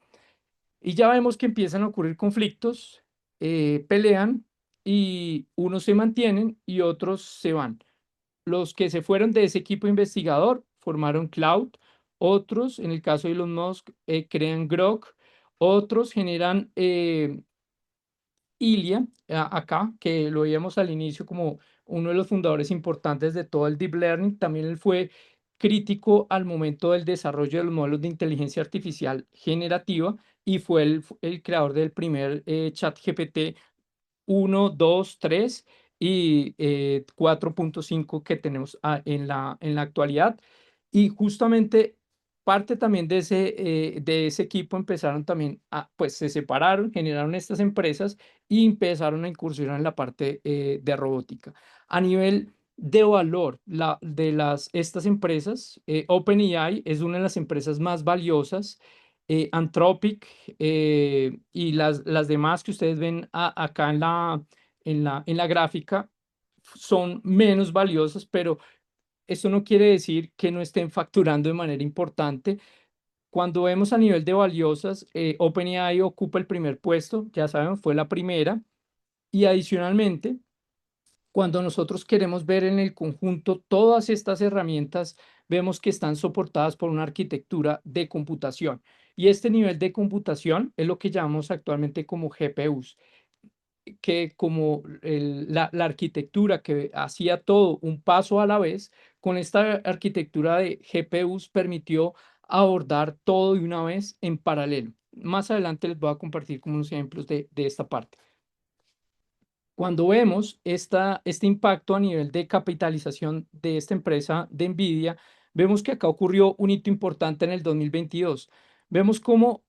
Y ya vemos que empiezan a ocurrir conflictos, pelean, y unos se mantienen y otros se van. Los que se fueron de ese equipo investigador formaron Cloud, otros, en el caso de Elon Musk, crean Grok, otros generan Ilya, acá, que lo veíamos al inicio como uno de los fundadores importantes de todo el deep learning. También él fue crítico al momento del desarrollo de los modelos de inteligencia artificial generativa, y fue el creador del primer chat GPT 1, 2, 3 y 4.5 que tenemos en la actualidad. Y justamente parte también de ese equipo empezaron también pues se separaron, generaron estas empresas y empezaron a incursionar en la parte de robótica. A nivel de valor estas empresas, OpenAI es una de las empresas más valiosas. Anthropic y las demás que ustedes ven acá en la gráfica son menos valiosas, pero eso no quiere decir que no estén facturando de manera importante. Cuando vemos a nivel de valiosas, OpenAI ocupa el primer puesto, ya saben, fue la primera. Y adicionalmente, cuando nosotros queremos ver en el conjunto todas estas herramientas, vemos que están soportadas por una arquitectura de computación. Y este nivel de computación es lo que llamamos actualmente como GPUs. que como la arquitectura que hacía todo un paso a la vez, con esta arquitectura de GPUs permitió abordar todo de una vez en paralelo. Más adelante les voy a compartir como unos ejemplos de esta parte. Cuando vemos este impacto a nivel de capitalización de esta empresa de NVIDIA, vemos que acá ocurrió un hito importante en el 2022. Vemos cómo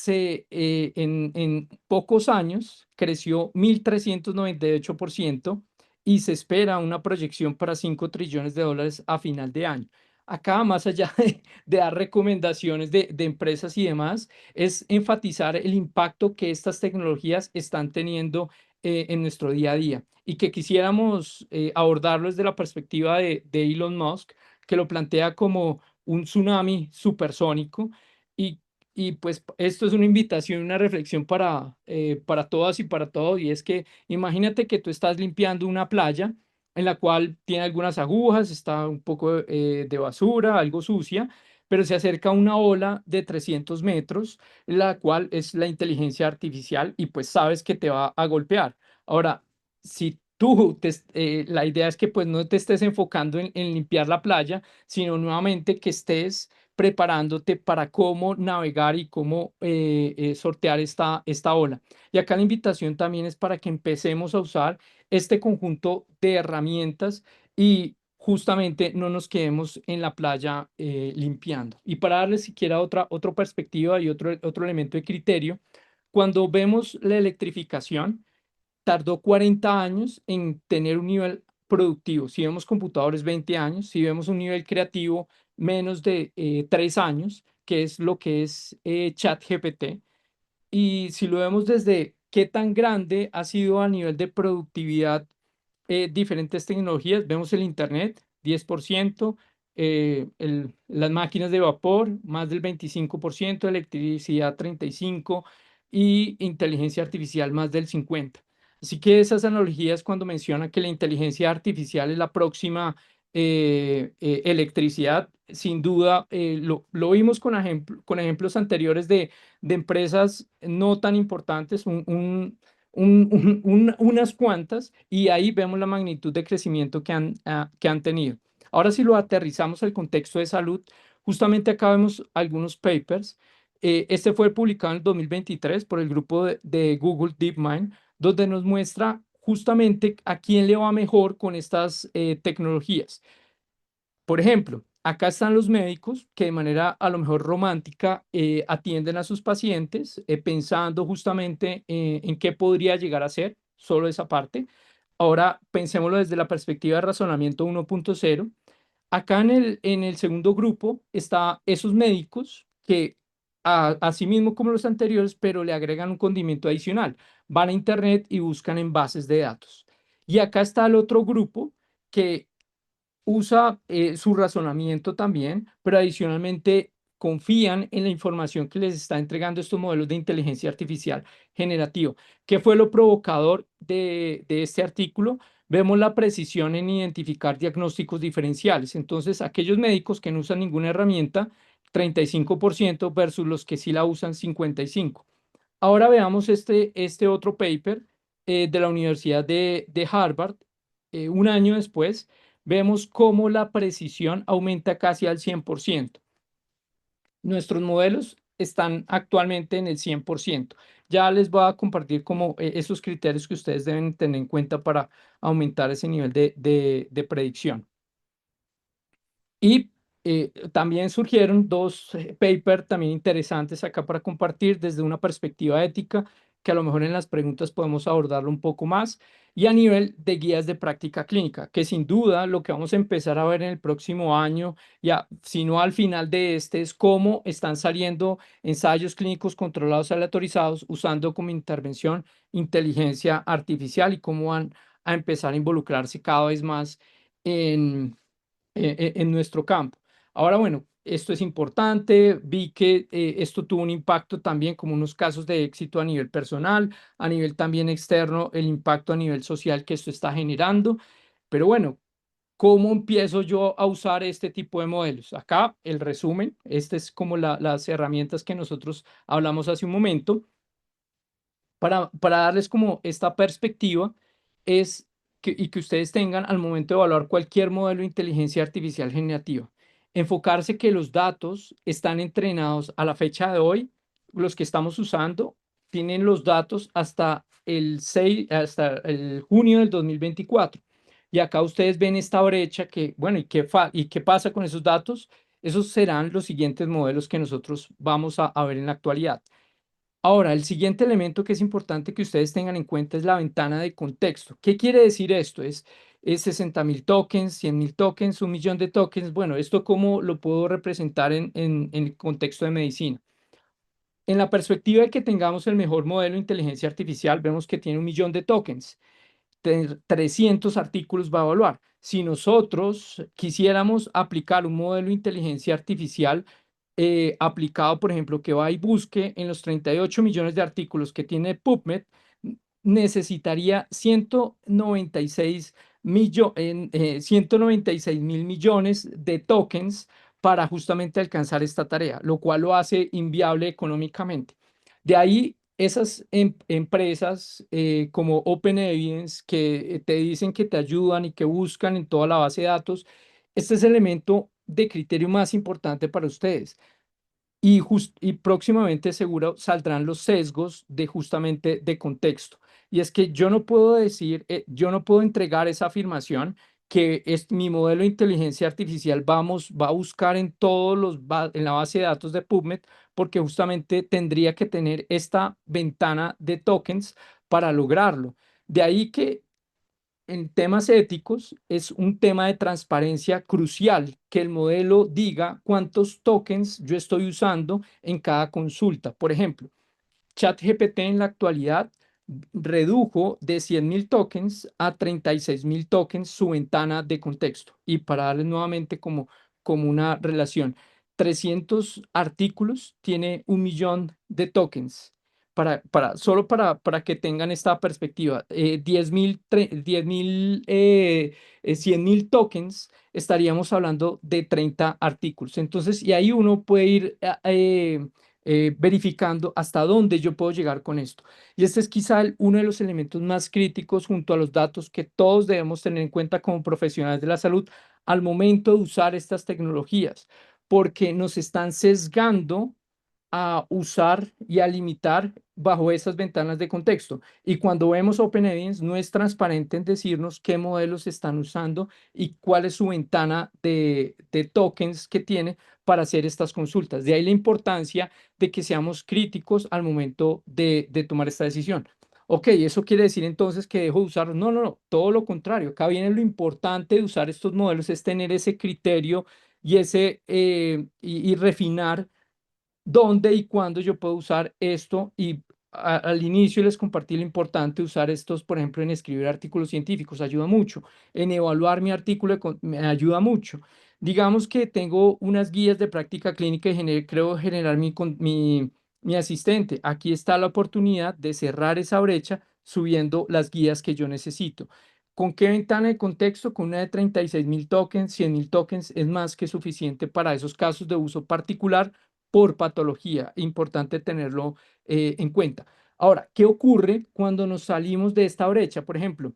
en pocos años creció 1.398% y se espera una proyección para 5 trillones de dólares a final de año. Acá, más allá de dar recomendaciones de empresas y demás, es enfatizar el impacto que estas tecnologías están teniendo en nuestro día a día y que quisiéramos abordarlo desde la perspectiva de Elon Musk, que lo plantea como un tsunami supersónico y, y pues esto es una invitación, una reflexión para todas y para todos y es que imagínate que tú estás limpiando una playa en la cual tiene algunas agujas, está un poco de basura, algo sucia, pero se acerca una ola de 300 metros la cual es la inteligencia artificial y pues sabes que te va a golpear. Ahora, si la idea es que pues no te estés enfocando en limpiar la playa, sino nuevamente que estés preparándote para cómo navegar y cómo sortear esta ola. Y acá la invitación también es para que empecemos a usar este conjunto de herramientas y justamente no nos quedemos en la playa limpiando. Y para darles siquiera otra perspectiva y otro elemento de criterio, cuando vemos la electrificación, tardó 40 años en tener un nivel productivo. Si vemos computadores, 20 años. Si vemos un nivel creativo, menos de 3 años, que es lo que es ChatGPT. Y si lo vemos desde qué tan grande ha sido a nivel de productividad diferentes tecnologías, vemos el Internet, 10%, las máquinas de vapor, más del 25%, electricidad 35% y inteligencia artificial más del 50%. Así que esas analogías cuando mencionan que la inteligencia artificial es la próxima electricidad, sin duda lo vimos con ejemplos anteriores de empresas no tan importantes, unas cuantas, y ahí vemos la magnitud de crecimiento que han tenido. Ahora, si lo aterrizamos al contexto de salud, justamente acá vemos algunos papers. Este fue publicado en el 2023 por el grupo de Google DeepMind, donde nos muestra justamente a quién le va mejor con estas tecnologías. Por ejemplo, acá están los médicos que de manera a lo mejor romántica atienden a sus pacientes pensando justamente en qué podría llegar a ser solo esa parte. Ahora pensémoslo desde la perspectiva de razonamiento 1.0. Acá en el segundo grupo está esos médicos que así mismo como los anteriores, pero le agregan un condimento adicional. Van a internet y buscan en bases de datos. Y acá está el otro grupo que usa su razonamiento también, pero adicionalmente confían en la información que les está entregando estos modelos de inteligencia artificial generativa. ¿Qué fue lo provocador de este artículo? Vemos la precisión en identificar diagnósticos diferenciales. Entonces, aquellos médicos que no usan ninguna herramienta, 35% versus los que sí la usan, 55%. Ahora veamos este otro paper de la Universidad de Harvard. Un año después, vemos cómo la precisión aumenta casi al 100%. Nuestros modelos están actualmente en el 100%. Ya les voy a compartir como esos criterios que ustedes deben tener en cuenta para aumentar ese nivel de predicción. Y también surgieron dos papers también interesantes acá para compartir desde una perspectiva ética, que a lo mejor en las preguntas podemos abordarlo un poco más, y a nivel de guías de práctica clínica, que sin duda lo que vamos a empezar a ver en el próximo año, ya, si no al final de este, es cómo están saliendo ensayos clínicos controlados aleatorizados usando como intervención inteligencia artificial y cómo van a empezar a involucrarse cada vez más en nuestro campo. Ahora, bueno, esto es importante. Vi que esto tuvo un impacto también como unos casos de éxito a nivel personal, a nivel también externo, el impacto a nivel social que esto está generando. Pero bueno, ¿cómo empiezo yo a usar este tipo de modelos? Acá el resumen, este es como las herramientas que nosotros hablamos hace un momento. para darles como esta perspectiva es y que ustedes tengan al momento de evaluar cualquier modelo de inteligencia artificial generativa. Enfocarse que los datos están entrenados a la fecha de hoy, los que estamos usando tienen los datos hasta hasta el junio del 2024. Y acá ustedes ven esta brecha que, bueno, ¿y qué pasa con esos datos? Esos serán los siguientes modelos que nosotros vamos a ver en la actualidad. Ahora, el siguiente elemento que es importante que ustedes tengan en cuenta es la ventana de contexto. ¿Qué quiere decir esto? Es 60.000 tokens, 100.000 tokens, 1 millón de tokens. Bueno, ¿esto cómo lo puedo representar en el contexto de medicina? En la perspectiva de que tengamos el mejor modelo de inteligencia artificial, vemos que tiene 1 millón de tokens. 300 artículos va a evaluar. Si nosotros quisiéramos aplicar un modelo de inteligencia artificial aplicado, por ejemplo, que va y busque en los 38 millones de artículos que tiene PubMed, necesitaría 196 mil millones de tokens para justamente alcanzar esta tarea, lo cual lo hace inviable económicamente. De ahí esas empresas como OpenEvidence que te dicen que te ayudan y que buscan en toda la base de datos, este es el elemento de criterio más importante para ustedes. Y próximamente seguro saldrán los sesgos de justamente de contexto. Y es que yo no puedo decir, yo no puedo entregar esa afirmación que es mi modelo de inteligencia artificial va a buscar en en la base de datos de PubMed, porque justamente tendría que tener esta ventana de tokens para lograrlo. De ahí que en temas éticos es un tema de transparencia crucial, que el modelo diga cuántos tokens yo estoy usando en cada consulta. Por ejemplo, ChatGPT en la actualidad redujo de 100.000 tokens a 36.000 tokens su ventana de contexto. Y para darles nuevamente como una relación, 300 artículos tiene 1 millón de tokens. Solo para que tengan esta perspectiva, 100.000 tokens, estaríamos hablando de 30 artículos. Entonces, y ahí uno puede ir verificando hasta dónde yo puedo llegar con esto. Y este es quizá uno de los elementos más críticos junto a los datos que todos debemos tener en cuenta como profesionales de la salud al momento de usar estas tecnologías, porque nos están sesgando a usar y a limitar bajo esas ventanas de contexto. Y cuando vemos Open Evidence, no es transparente en decirnos qué modelos están usando y cuál es su ventana de tokens que tiene para hacer estas consultas. De ahí la importancia de que seamos críticos al momento de tomar esta decisión. Ok, eso quiere decir entonces que dejo de usarlos. No, no, no, todo lo contrario. Acá viene lo importante de usar estos modelos, es tener ese criterio y refinar dónde y cuándo yo puedo usar esto. Y al inicio les compartí lo importante de usar estos, por ejemplo, en escribir artículos científicos, ayuda mucho. En evaluar mi artículo me ayuda mucho. Digamos que tengo unas guías de práctica clínica y creo generar mi asistente. Aquí está la oportunidad de cerrar esa brecha subiendo las guías que yo necesito. ¿Con qué ventana de contexto? Con una de 36.000 tokens, 100.000 tokens es más que suficiente para esos casos de uso particular por patología. Importante tenerlo en cuenta. Ahora, ¿qué ocurre cuando nos salimos de esta brecha? Por ejemplo,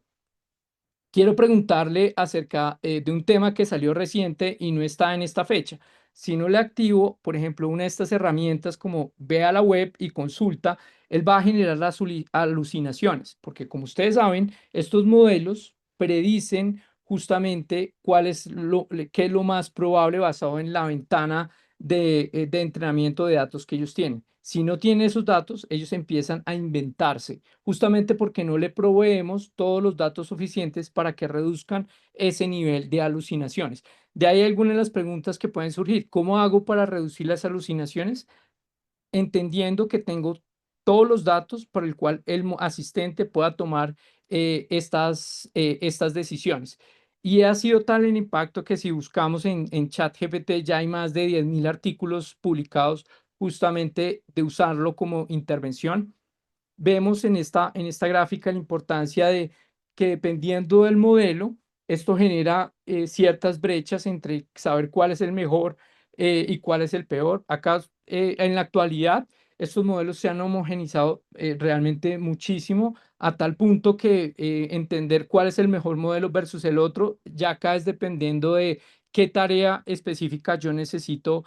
quiero preguntarle acerca de un tema que salió reciente y no está en esta fecha. Si no le activo, por ejemplo, una de estas herramientas como ve a la web y consulta, él va a generar las alucinaciones, porque como ustedes saben, estos modelos predicen justamente qué es lo más probable basado en la ventana de entrenamiento de datos que ellos tienen. Si no tienen esos datos, ellos empiezan a inventarse justamente porque no le proveemos todos los datos suficientes para que reduzcan ese nivel de alucinaciones. De ahí algunas de las preguntas que pueden surgir. ¿Cómo hago para reducir las alucinaciones? Entendiendo que tengo todos los datos por el cual el asistente pueda tomar estas decisiones. Y ha sido tal el impacto que si buscamos en ChatGPT ya hay más de 10.000 artículos publicados justamente de usarlo como intervención. Vemos en esta gráfica la importancia de que dependiendo del modelo, esto genera ciertas brechas entre saber cuál es el mejor y cuál es el peor. Acá, en la actualidad, estos modelos se han homogenizado realmente muchísimo a tal punto que entender cuál es el mejor modelo versus el otro, ya acá es dependiendo de qué tarea específica yo necesito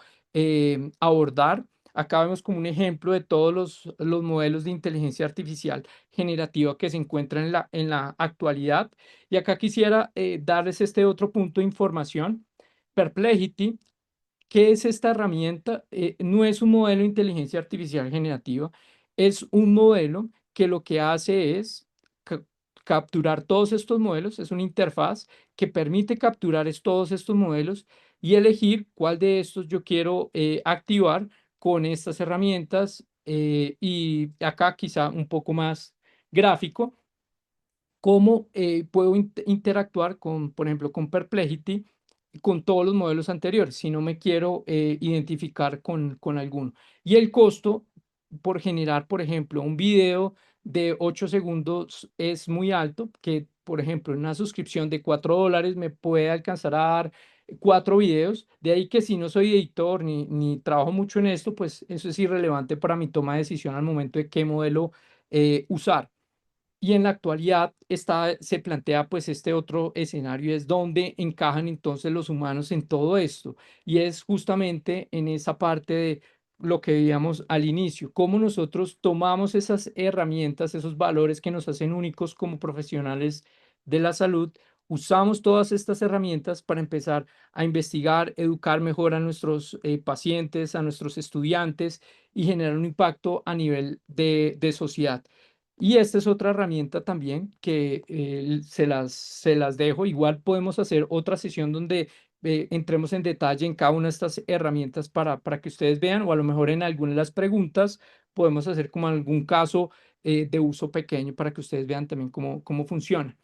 abordar. Acá vemos como un ejemplo de todos los modelos de inteligencia artificial generativa que se encuentran en la actualidad. Y acá quisiera darles este otro punto de información. Perplexity, ¿qué es esta herramienta? No es un modelo de inteligencia artificial generativa, es un modelo que lo que hace es ca- capturar todos estos modelos, es una interfaz que permite capturar todos estos modelos y elegir cuál de estos yo quiero activar con estas herramientas. Y acá quizá un poco más gráfico cómo puedo interactuar con, por ejemplo, con Perplexity, con todos los modelos anteriores, si no me quiero identificar con alguno. Y el costo por generar, por ejemplo, un video de 8 segundos es muy alto, que, por ejemplo, en una suscripción de $4 me puede alcanzar a dar 4 videos. De ahí que si no soy editor ni trabajo mucho en esto, pues eso es irrelevante para mi toma de decisión al momento de qué modelo usar. Y en la actualidad se plantea pues este otro escenario, es dónde encajan entonces los humanos en todo esto. Y es justamente en esa parte de lo que veíamos al inicio, cómo nosotros tomamos esas herramientas, esos valores que nos hacen únicos como profesionales de la salud, usamos todas estas herramientas para empezar a investigar, educar mejor a nuestros pacientes, a nuestros estudiantes y generar un impacto a nivel de sociedad. Y esta es otra herramienta también que se las dejo. Igual podemos hacer otra sesión donde entremos en detalle en cada una de estas herramientas para que ustedes vean, o a lo mejor en alguna de las preguntas podemos hacer como algún caso de uso pequeño para que ustedes vean también cómo funciona.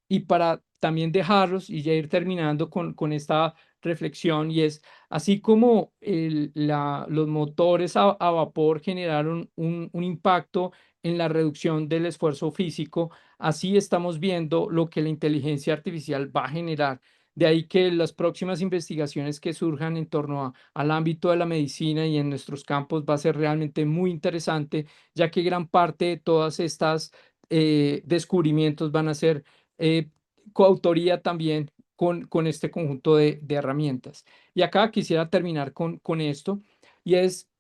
Y para también dejarlos y ya ir terminando con esta reflexión, y es, así como los motores a vapor generaron un impacto en la reducción del esfuerzo físico, así estamos viendo lo que la inteligencia artificial va a generar. De ahí que las próximas investigaciones que surjan en torno al ámbito de la medicina y en nuestros campos va a ser realmente muy interesante, ya que gran parte de todas estas descubrimientos van a ser eh, coautoría también con este conjunto de herramientas. Y acá quisiera terminar con esto, y es,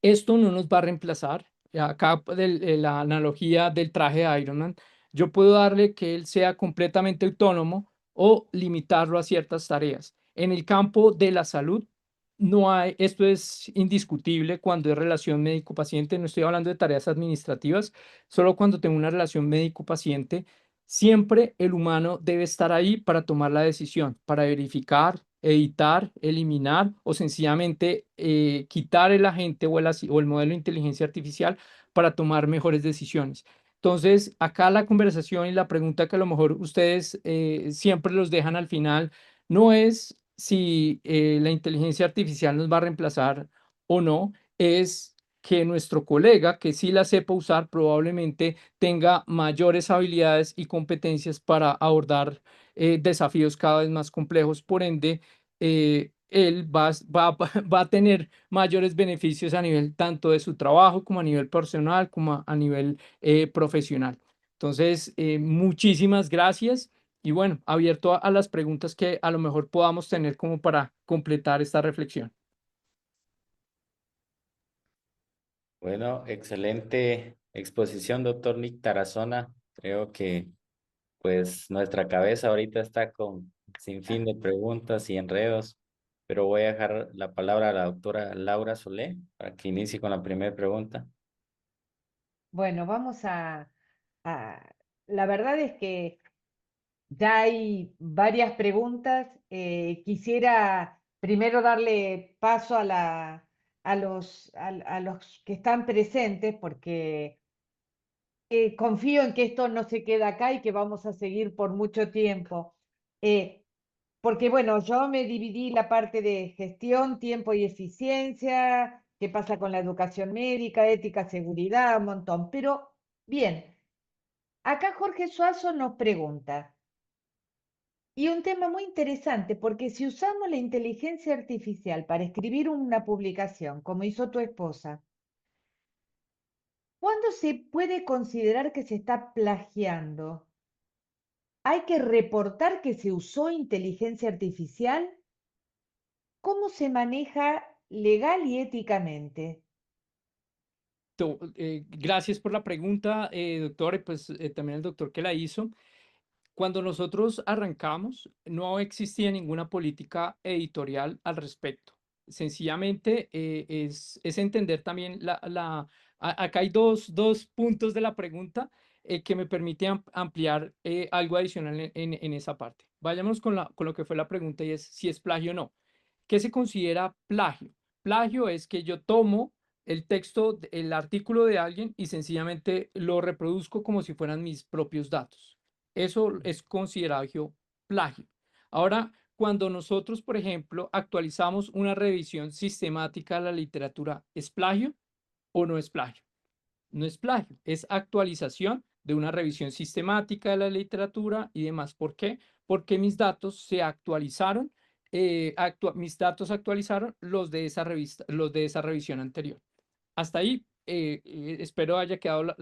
esto no nos va a reemplazar. Acá la analogía del traje de Iron Man, yo puedo darle que él sea completamente autónomo o limitarlo a ciertas tareas. En el campo de la salud, no hay, esto es indiscutible cuando es relación médico-paciente, no estoy hablando de tareas administrativas, solo cuando tengo una relación médico-paciente, siempre el humano debe estar ahí para tomar la decisión, para verificar, editar, eliminar o sencillamente quitar el agente o el modelo de inteligencia artificial para tomar mejores decisiones. Entonces, acá la conversación y la pregunta que a lo mejor ustedes siempre los dejan al final no es si la inteligencia artificial nos va a reemplazar o no, es que nuestro colega que sí la sepa usar probablemente tenga mayores habilidades y competencias para abordar desafíos cada vez más complejos. Por ende, él va a tener mayores beneficios a nivel tanto de su trabajo como a nivel personal, como a nivel profesional. Entonces, muchísimas gracias y bueno, abierto a las preguntas que a lo mejor podamos tener como para completar esta reflexión. Bueno, excelente exposición, doctor Nick Tarazona. Creo que pues nuestra cabeza ahorita está con sin fin de preguntas y enredos, pero voy a dejar la palabra a la doctora Laura Solé para que inicie con la primera pregunta. Bueno, la verdad es que ya hay varias preguntas. Quisiera primero darle paso a los que están presentes, porque confío en que esto no se queda acá y que vamos a seguir por mucho tiempo. Eh, Porque bueno, yo me dividí la parte de gestión, tiempo y eficiencia, qué pasa con la educación médica, ética, seguridad, un montón. Pero bien, acá Jorge Suazo nos pregunta, y un tema muy interesante, porque si usamos la inteligencia artificial para escribir una publicación, como hizo tu esposa, ¿Cuándo se puede considerar que se está plagiando? ¿Hay que reportar que se usó inteligencia artificial? ¿Cómo se maneja legal y éticamente? Gracias por la pregunta, doctor, y pues también el doctor que la hizo. Cuando nosotros arrancamos, no existía ninguna política editorial al respecto. Sencillamente es entender también acá hay dos puntos de la pregunta que me permite ampliar algo adicional en esa parte. Vayamos con lo que fue la pregunta y es si es plagio o no. ¿Qué se considera plagio? Plagio es que yo tomo el texto, el artículo de alguien y sencillamente lo reproduzco como si fueran mis propios datos. Eso es considerado plagio. Ahora, cuando nosotros, por ejemplo, actualizamos una revisión sistemática de la literatura, ¿es plagio o no es plagio? No es plagio, es actualización de una revisión sistemática de la literatura y demás. ¿Por qué? Porque mis datos se actualizaron, mis datos actualizaron los de esa revista, los de esa revisión anterior. Hasta ahí espero haya quedado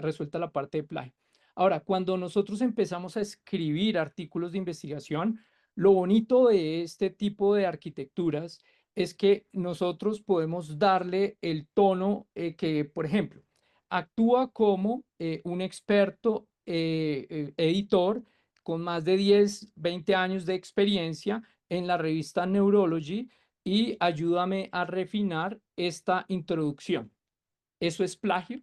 resuelta la parte de plagio. Ahora, cuando nosotros empezamos a escribir artículos de investigación, lo bonito de este tipo de arquitecturas es que nosotros podemos darle el tono que, por ejemplo, actúa como un experto editor con más de 10, 20 años de experiencia en la revista Neurology y ayúdame a refinar esta introducción. ¿Eso es plagio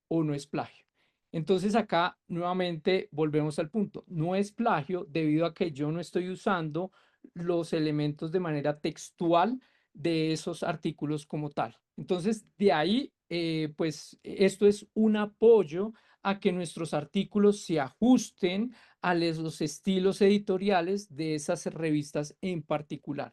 o no es plagio? Entonces acá nuevamente volvemos al punto. No es plagio debido a que yo no estoy usando los elementos de manera textual de esos artículos como tal. Entonces de ahí, pues esto es un apoyo a que nuestros artículos se ajusten a los estilos editoriales de esas revistas en particular.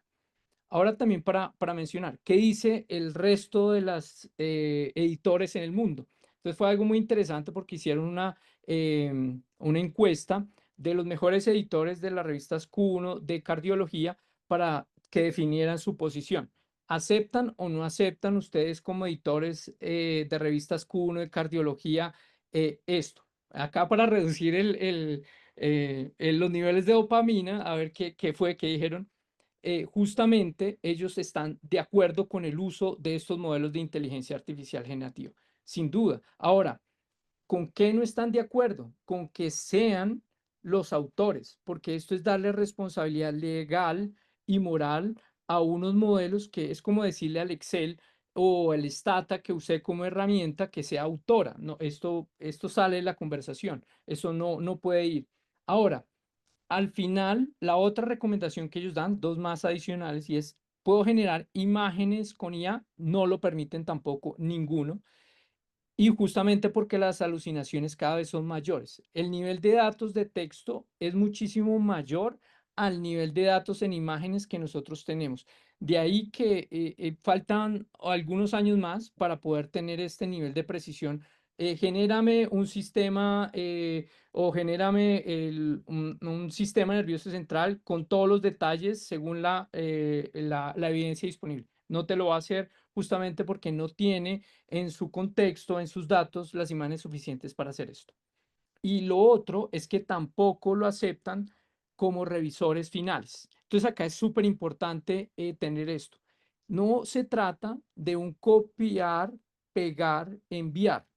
Ahora también para mencionar, ¿qué dice el resto de las editores en el mundo? Entonces fue algo muy interesante porque hicieron una encuesta de los mejores editores de las revistas Q1 de cardiología para que definieran su posición. ¿Aceptan o no aceptan ustedes como editores de revistas Q1 de cardiología esto? Acá para reducir los niveles de dopamina, a ver qué fue que dijeron justamente ellos están de acuerdo con el uso de estos modelos de inteligencia artificial generativa, sin duda. Ahora, ¿con qué no están de acuerdo? Con que sean los autores, porque esto es darle responsabilidad legal y moral a unos modelos que es como decirle al Excel o al Stata que usé como herramienta que sea autora. No, esto sale de la conversación, eso no puede ir. Ahora, al final, la otra recomendación que ellos dan, dos más adicionales, y es, puedo generar imágenes con IA, no lo permiten tampoco ninguno, y justamente porque las alucinaciones cada vez son mayores. El nivel de datos de texto es muchísimo mayor al nivel de datos en imágenes que nosotros tenemos. De ahí que faltan algunos años más para poder tener este nivel de precisión. Genérame un sistema o genérame un sistema nervioso central con todos los detalles según la evidencia disponible. No te lo va a hacer justamente porque no tiene en su contexto, en sus datos, las imágenes suficientes para hacer esto. Y lo otro es que tampoco lo aceptan como revisores finales. Entonces acá es súper importante tener esto. No se trata de un copiar, pegar, enviar.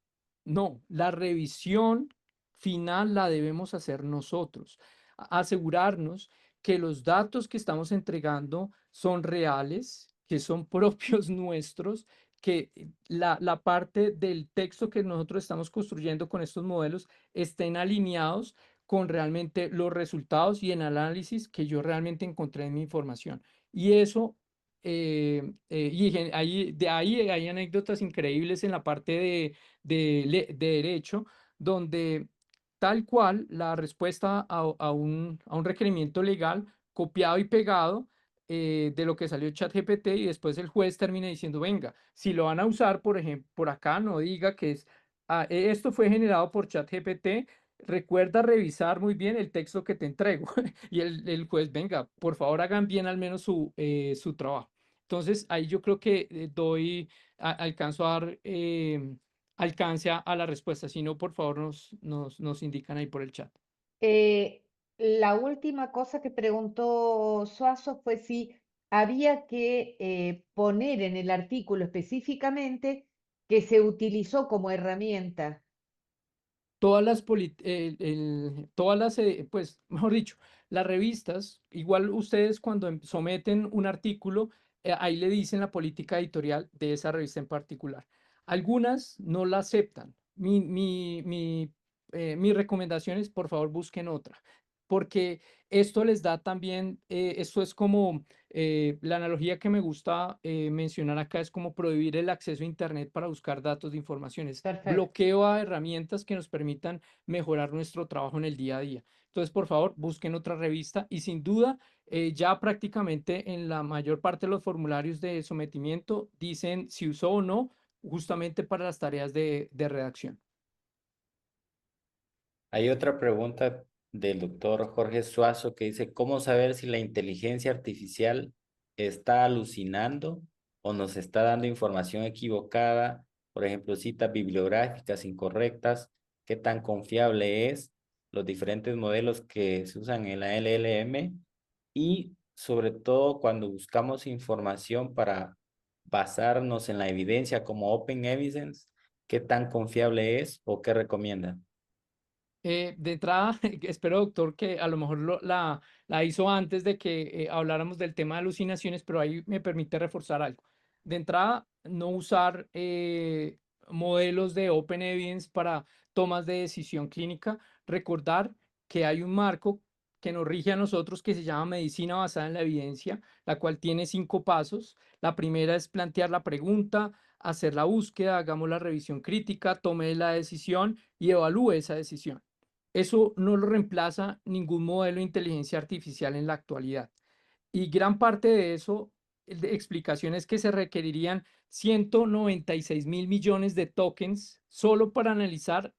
No, la revisión final la debemos hacer nosotros. Asegurarnos que los datos que estamos entregando son reales, que son propios nuestros, que la parte del texto que nosotros estamos construyendo con estos modelos estén alineados con realmente los resultados y el análisis que yo realmente encontré en mi información. Y eso, de ahí hay anécdotas increíbles en la parte de derecho, donde tal cual la respuesta a un requerimiento legal copiado y pegado de lo que salió ChatGPT y después el juez termina diciendo, venga, si lo van a usar, por ejemplo, por acá no diga que esto fue generado por ChatGPT, recuerda revisar muy bien el texto que te entrego. Y el juez, venga, por favor hagan bien al menos su trabajo. Entonces, ahí yo creo que alcanzo a dar alcance a la respuesta. Si no, por favor, nos indican ahí por el chat. La última cosa que preguntó Suazo fue si había que poner en el artículo específicamente que se utilizó como herramienta. Todas las, todas las, pues, mejor dicho, las revistas, igual ustedes cuando someten un artículo, ahí le dicen la política editorial de esa revista en particular. Algunas no la aceptan. Mi recomendación es, por favor, busquen otra, porque esto les da también, esto es como, la analogía que me gusta mencionar acá es como prohibir el acceso a Internet para buscar datos de informaciones, Perfecto. bloqueo a herramientas que nos permitan mejorar nuestro trabajo en el día a día. Entonces, por favor, busquen otra revista y sin duda, ya prácticamente en la mayor parte de los formularios de sometimiento dicen si usó o no, justamente para las tareas de redacción. Hay otra pregunta del doctor Jorge Suazo que dice, ¿cómo saber si la inteligencia artificial está alucinando o nos está dando información equivocada? Por ejemplo, citas bibliográficas incorrectas. ¿Qué tan confiable es? Los diferentes modelos que se usan en la LLM y sobre todo cuando buscamos información para basarnos en la evidencia como Open Evidence, ¿qué tan confiable es o qué recomienda? De entrada, espero, doctor, que a lo mejor la hizo antes de que habláramos del tema de alucinaciones, pero ahí me permite reforzar algo. De entrada, no usar modelos de Open Evidence para tomas de decisión clínica. Recordar que hay un marco que nos rige a nosotros que se llama medicina basada en la evidencia, la cual tiene 5 pasos. La primera es plantear la pregunta, hacer la búsqueda, hagamos la revisión crítica, tome la decisión y evalúe esa decisión. Eso no lo reemplaza ningún modelo de inteligencia artificial en la actualidad. Y gran parte de eso, de explicaciones que se requerirían 196.000 millones de tokens solo para analizar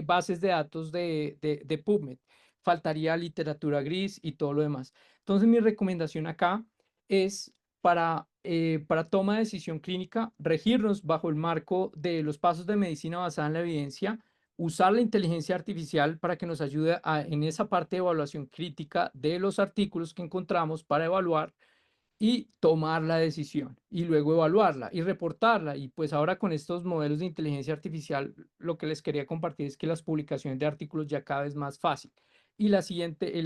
bases de datos de PubMed. Faltaría literatura gris y todo lo demás. Entonces, mi recomendación acá es para toma de decisión clínica, regirnos bajo el marco de los pasos de medicina basada en la evidencia, usar la inteligencia artificial para que nos ayude en esa parte de evaluación crítica de los artículos que encontramos para evaluar y tomar la decisión y luego evaluarla y reportarla. Y pues ahora con estos modelos de inteligencia artificial, lo que les quería compartir es que las publicaciones de artículos ya cada vez más fácil. Y la siguiente, y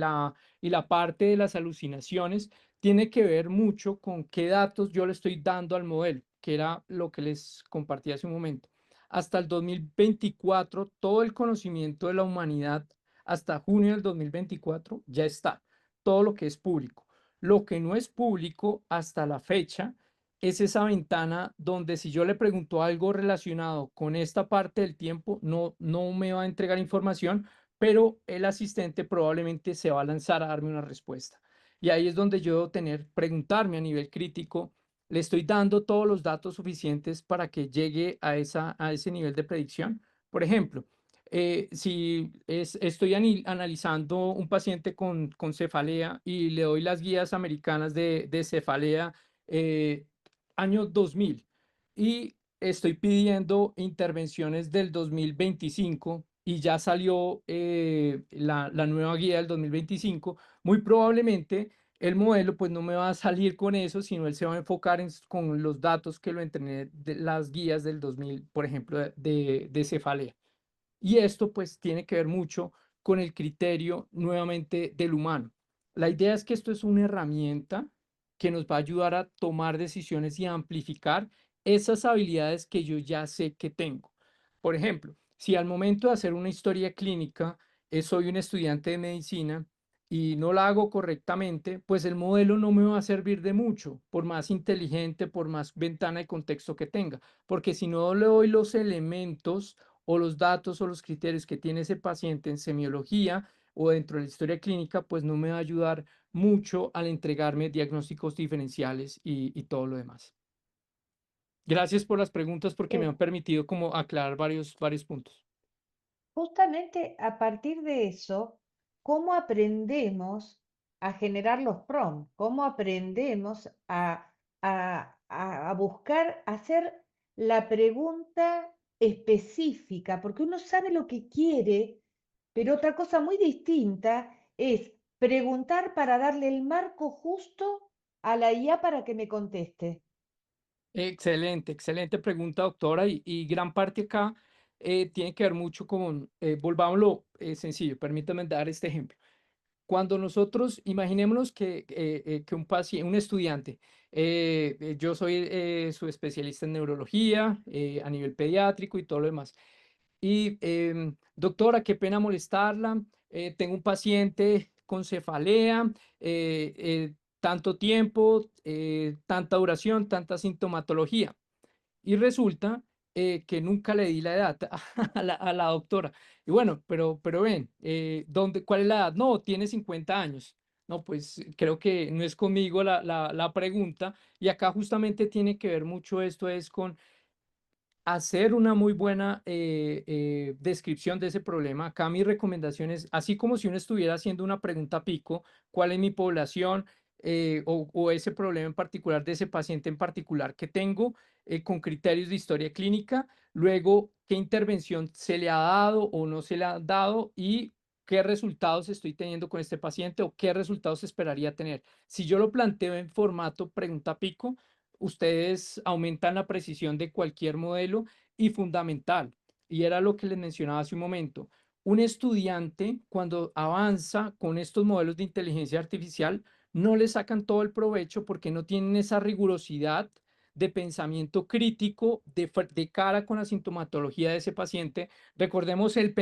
la parte de las alucinaciones tiene que ver mucho con qué datos yo le estoy dando al modelo, que era lo que les compartí hace un momento. Hasta el 2024, todo el conocimiento de la humanidad, hasta junio del 2024, ya está, todo lo que es público. Lo que no es público hasta la fecha es esa ventana donde si yo le pregunto algo relacionado con esta parte del tiempo, no me va a entregar información, pero el asistente probablemente se va a lanzar a darme una respuesta. Y ahí es donde yo debo preguntarme a nivel crítico, ¿le estoy dando todos los datos suficientes para que llegue a ese nivel de predicción? Por ejemplo, si estoy analizando un paciente con cefalea y le doy las guías americanas de cefalea eh, año 2000 y estoy pidiendo intervenciones del 2025 y ya salió la nueva guía del 2025, muy probablemente el modelo pues no me va a salir con eso, sino él se va a enfocar con los datos que lo entrené de las guías del 2000, por ejemplo, de cefalea. Y esto pues tiene que ver mucho con el criterio nuevamente del humano. La idea es que esto es una herramienta que nos va a ayudar a tomar decisiones y a amplificar esas habilidades que yo ya sé que tengo. Por ejemplo, si al momento de hacer una historia clínica soy un estudiante de medicina y no la hago correctamente, pues el modelo no me va a servir de mucho, por más inteligente, por más ventana de contexto que tenga, porque si no le doy los elementos o los datos o los criterios que tiene ese paciente en semiología o dentro de la historia clínica, pues no me va a ayudar mucho al entregarme diagnósticos diferenciales y todo lo demás. Gracias por las preguntas porque me Eh, han permitido como aclarar varios puntos. Justamente a partir de eso, ¿cómo aprendemos a generar los prompts? ¿Cómo aprendemos a buscar hacer la pregunta específica, porque uno sabe lo que quiere, pero otra cosa muy distinta es preguntar para darle el marco justo a la IA para que me conteste. Excelente, excelente pregunta, doctora. Y gran parte acá tiene que ver mucho con, volvámoslo sencillo, permítame dar este ejemplo. Cuando nosotros, imaginémonos que un paciente, un estudiante, yo soy su especialista en neurología a nivel pediátrico y todo lo demás. Y doctora, qué pena molestarla. Tengo un paciente con cefalea, tanto tiempo, tanta duración, tanta sintomatología. Y resulta que nunca le di la edad a la doctora. Y bueno, pero ven, ¿cuál es la edad? No, tiene 50 años. No, pues creo que no es conmigo la pregunta. Y acá justamente tiene que ver mucho esto es con hacer una muy buena descripción de ese problema. Acá mis recomendaciones, así como si uno estuviera haciendo una pregunta pico, ¿cuál es mi población o ese problema en particular de ese paciente en particular que tengo con criterios de historia clínica? Luego, ¿qué intervención se le ha dado o no se le ha dado y qué resultados estoy teniendo con este paciente o qué resultados esperaría tener? Si yo lo planteo en formato pregunta pico, ustedes aumentan la precisión de cualquier modelo y fundamental, y era lo que les mencionaba hace un momento, un estudiante cuando avanza con estos modelos de inteligencia artificial no le sacan todo el provecho porque no tienen esa rigurosidad de pensamiento crítico de cara con la sintomatología de ese paciente. Recordemos el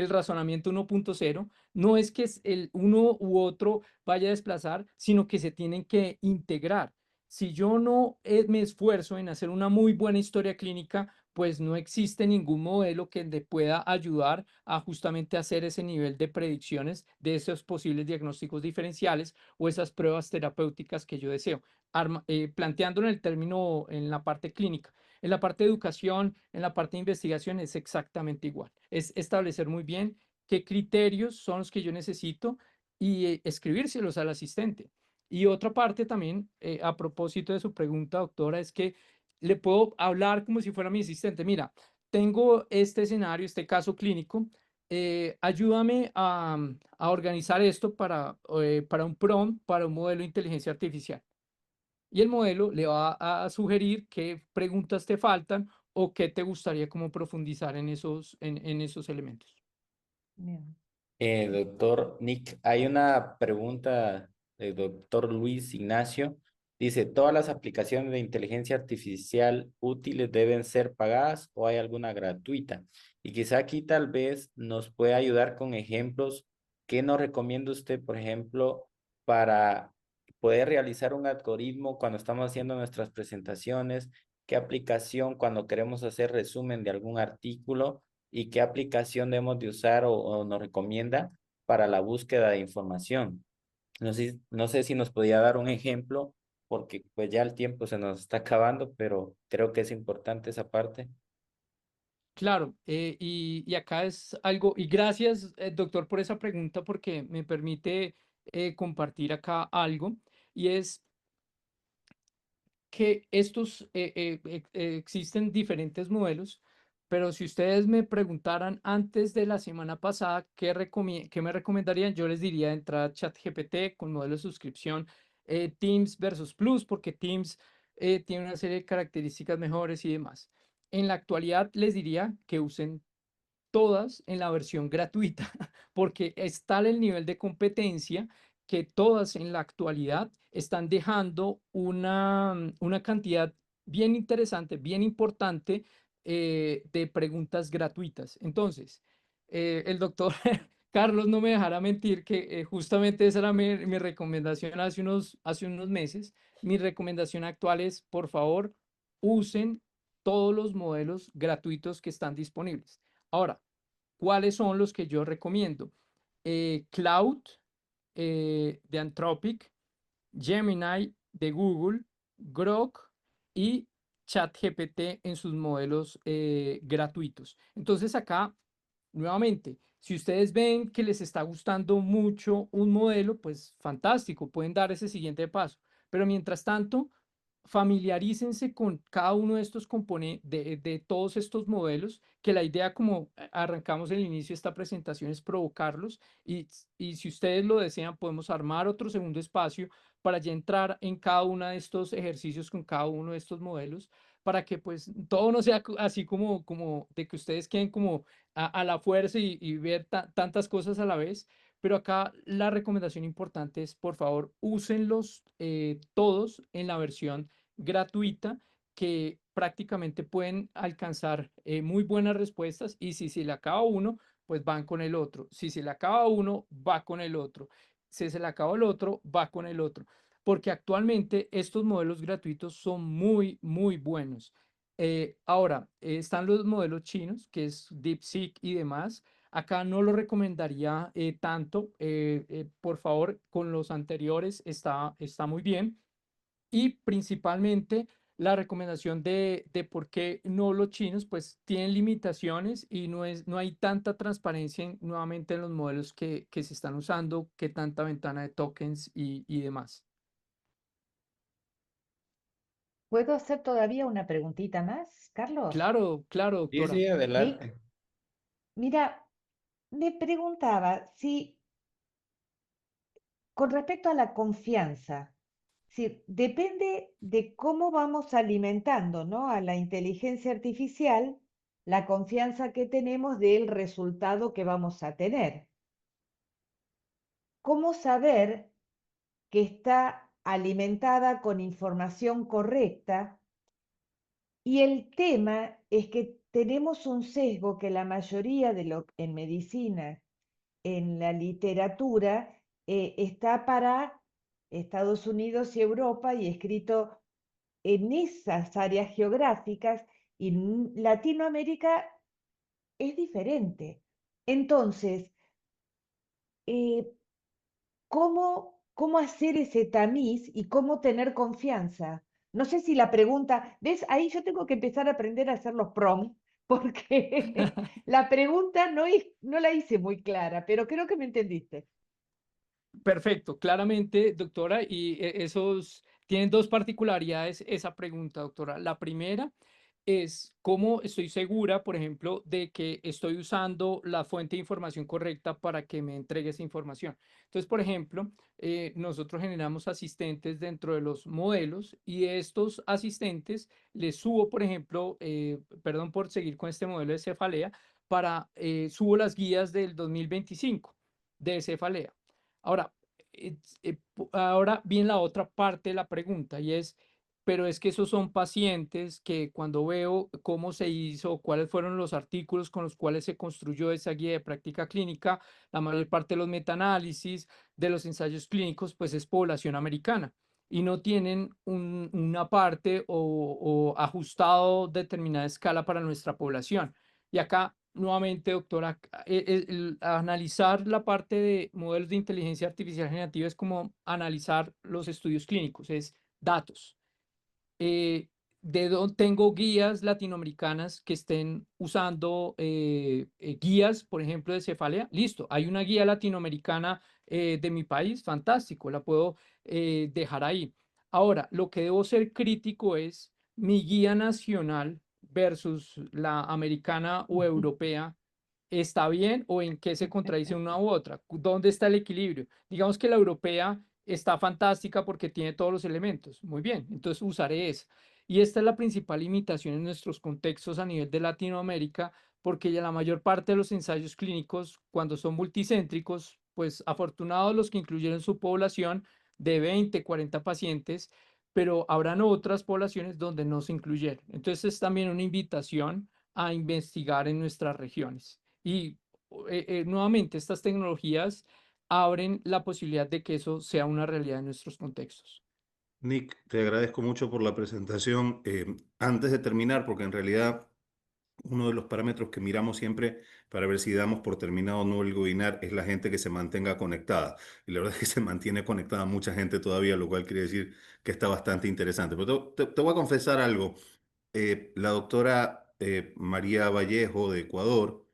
razonamiento 1.0, no es que el uno u otro vaya a desplazar, sino que se tienen que integrar. Si yo no me esfuerzo en hacer una muy buena historia clínica, pues no existe ningún modelo que le pueda ayudar a justamente hacer ese nivel de predicciones de esos posibles diagnósticos diferenciales o esas pruebas terapéuticas que yo deseo. Planteándolo en el término, en la parte clínica. En la parte de educación, en la parte de investigación es exactamente igual. Es establecer muy bien qué criterios son los que yo necesito y escribírselos al asistente. Y otra parte también, a propósito de su pregunta, doctora, es que le puedo hablar como si fuera mi asistente. Mira, tengo este escenario, este caso clínico. Ayúdame a organizar esto para un prompt, para un modelo de inteligencia artificial. Y el modelo le va a sugerir qué preguntas te faltan o qué te gustaría como profundizar en esos elementos. Bien. Doctor Nick, hay una pregunta del doctor Luis Ignacio. Dice, ¿todas las aplicaciones de inteligencia artificial útiles deben ser pagadas o hay alguna gratuita? Y quizá aquí tal vez nos puede ayudar con ejemplos. ¿Qué nos recomienda usted, por ejemplo, para poder realizar un algoritmo cuando estamos haciendo nuestras presentaciones? ¿Qué aplicación cuando queremos hacer resumen de algún artículo? ¿Y qué aplicación debemos de usar o nos recomienda para la búsqueda de información? No sé si nos podía dar un ejemplo, porque pues ya el tiempo se nos está acabando, pero creo que es importante esa parte. Claro, y acá es algo, y gracias, doctor, por esa pregunta, porque me permite compartir acá algo, y es que existen diferentes modelos, pero si ustedes me preguntaran antes de la semana pasada qué me recomendarían, yo les diría entrar a ChatGPT con modelo de suscripción Teams versus Plus, porque Teams tiene una serie de características mejores y demás. En la actualidad les diría que usen todas en la versión gratuita, porque es tal el nivel de competencia que todas en la actualidad están dejando una cantidad bien interesante, bien importante de preguntas gratuitas. Entonces, el doctor Carlos no me dejará mentir que justamente esa era mi recomendación hace unos meses. Mi recomendación actual es, por favor, usen todos los modelos gratuitos que están disponibles. Ahora, ¿cuáles son los que yo recomiendo? Cloud de Anthropic, Gemini de Google, Grok y ChatGPT en sus modelos gratuitos. Entonces acá, nuevamente, si ustedes ven que les está gustando mucho un modelo, pues fantástico, pueden dar ese siguiente paso. Pero mientras tanto, familiarícense con cada uno de estos componentes, de todos estos modelos, que la idea, como arrancamos el inicio de esta presentación, es provocarlos y si ustedes lo desean, podemos armar otro segundo espacio para ya entrar en cada uno de estos ejercicios con cada uno de estos modelos, para que pues todo no sea así como de que ustedes queden como a la fuerza y ver tantas cosas a la vez. Pero acá la recomendación importante es, por favor, úsenlos todos en la versión gratuita, que prácticamente pueden alcanzar muy buenas respuestas, y si se le acaba uno, pues van con el otro. Si se le acaba uno, va con el otro. Si se le acaba el otro, va con el otro. Porque actualmente estos modelos gratuitos son muy, muy buenos. Ahora, están los modelos chinos, que es DeepSeek y demás. Acá no lo recomendaría tanto. Por favor, con los anteriores está muy bien. Y principalmente la recomendación de por qué no los chinos, pues tienen limitaciones y no hay tanta transparencia nuevamente en los modelos que se están usando, que tanta ventana de tokens y demás. ¿Puedo hacer todavía una preguntita más, Carlos? Claro, claro, Sí, doctora. sí, Nick, adelante. mira, me preguntaba si con respecto a la confianza, si depende de cómo vamos alimentando, ¿no? A la inteligencia artificial, la confianza que tenemos del resultado que vamos a tener. ¿Cómo saber que está alimentada con información correcta? Y el tema es que tenemos un sesgo que la mayoría de lo en medicina, en la literatura, está para Estados Unidos y Europa y escrito en esas áreas geográficas, y Latinoamérica es diferente. Entonces, eh, ¿cómo hacer ese tamiz y cómo tener confianza? No sé si la pregunta, ¿ves? Ahí yo tengo que empezar a aprender a hacer los prompts, porque la pregunta no la hice muy clara, pero creo que me entendiste. Perfecto, claramente, doctora, y esos tienen dos particularidades esa pregunta, doctora. La primera es cómo estoy segura, por ejemplo, de que estoy usando la fuente de información correcta para que me entregue esa información. Entonces, por ejemplo, nosotros generamos asistentes dentro de los modelos, y estos asistentes les subo, por ejemplo, perdón por seguir con este modelo de cefalea, subo las guías del 2025 de cefalea. Ahora, ahora viene la otra parte de la pregunta, y es, pero es que esos son pacientes que, cuando veo cómo se hizo, cuáles fueron los artículos con los cuales se construyó esa guía de práctica clínica, la mayor parte de los metaanálisis de los ensayos clínicos, pues es población americana, y no tienen una parte o ajustado determinada escala para nuestra población. Y acá, nuevamente, doctora, analizar la parte de modelos de inteligencia artificial generativa es como analizar los estudios clínicos, es datos. eh, Tengo guías latinoamericanas que estén usando guías, por ejemplo, de cefalea. Listo, hay una guía latinoamericana de mi país, fantástico, la puedo dejar ahí. Ahora, lo que debo ser crítico es mi guía nacional versus la americana o europea. ¿Está bien o en qué se contradice una u otra? ¿Dónde está el equilibrio? Digamos que la europea está fantástica porque tiene todos los elementos. Muy bien, entonces usaré esa. Y esta es la principal limitación en nuestros contextos a nivel de Latinoamérica, porque ya la mayor parte de los ensayos clínicos, cuando son multicéntricos, pues afortunados los que incluyeron su población de 20, 40 pacientes, pero habrán otras poblaciones donde no se incluyeron. Entonces es también una invitación a investigar en nuestras regiones. Y nuevamente, estas tecnologías abren la posibilidad de que eso sea una realidad en nuestros contextos. Nick, te agradezco mucho por la presentación. Antes de terminar, porque en realidad uno de los parámetros que miramos siempre para ver si damos por terminado o no el webinar es la gente que se mantenga conectada. Y la verdad es que se mantiene conectada mucha gente todavía, lo cual quiere decir que está bastante interesante. Pero te voy a confesar algo. La doctora María Vallejo de Ecuador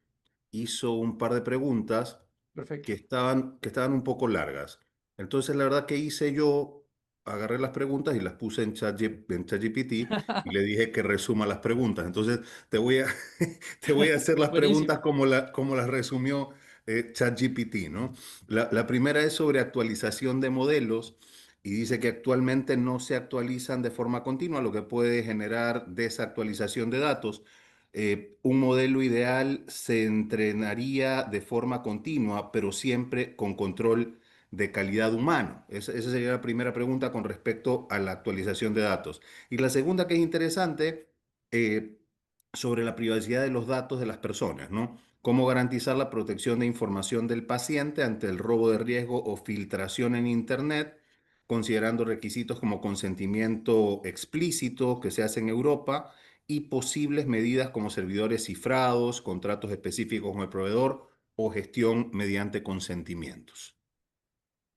hizo un par de preguntas Perfecto. que estaban un poco largas. Entonces, la verdad que hice yo. agarré las preguntas y las puse en ChatGPT y le dije que resuma las preguntas. Entonces, te voy a, te voy a hacer las Buenísimo. preguntas como las resumió ChatGPT, ¿no? La primera es sobre actualización de modelos y dice que actualmente no se actualizan de forma continua, lo que puede generar desactualización de datos. Un modelo ideal se entrenaría de forma continua, pero siempre con control de calidad humano. Esa sería la primera pregunta con respecto a la actualización de datos. Y la segunda que es interesante, eh, sobre la privacidad de los datos de las personas, ¿no? Cómo garantizar la protección de información del paciente ante el robo de riesgo o filtración en Internet, considerando requisitos como consentimiento explícito que se hace en Europa y posibles medidas como servidores cifrados, contratos específicos con el proveedor o gestión mediante consentimientos.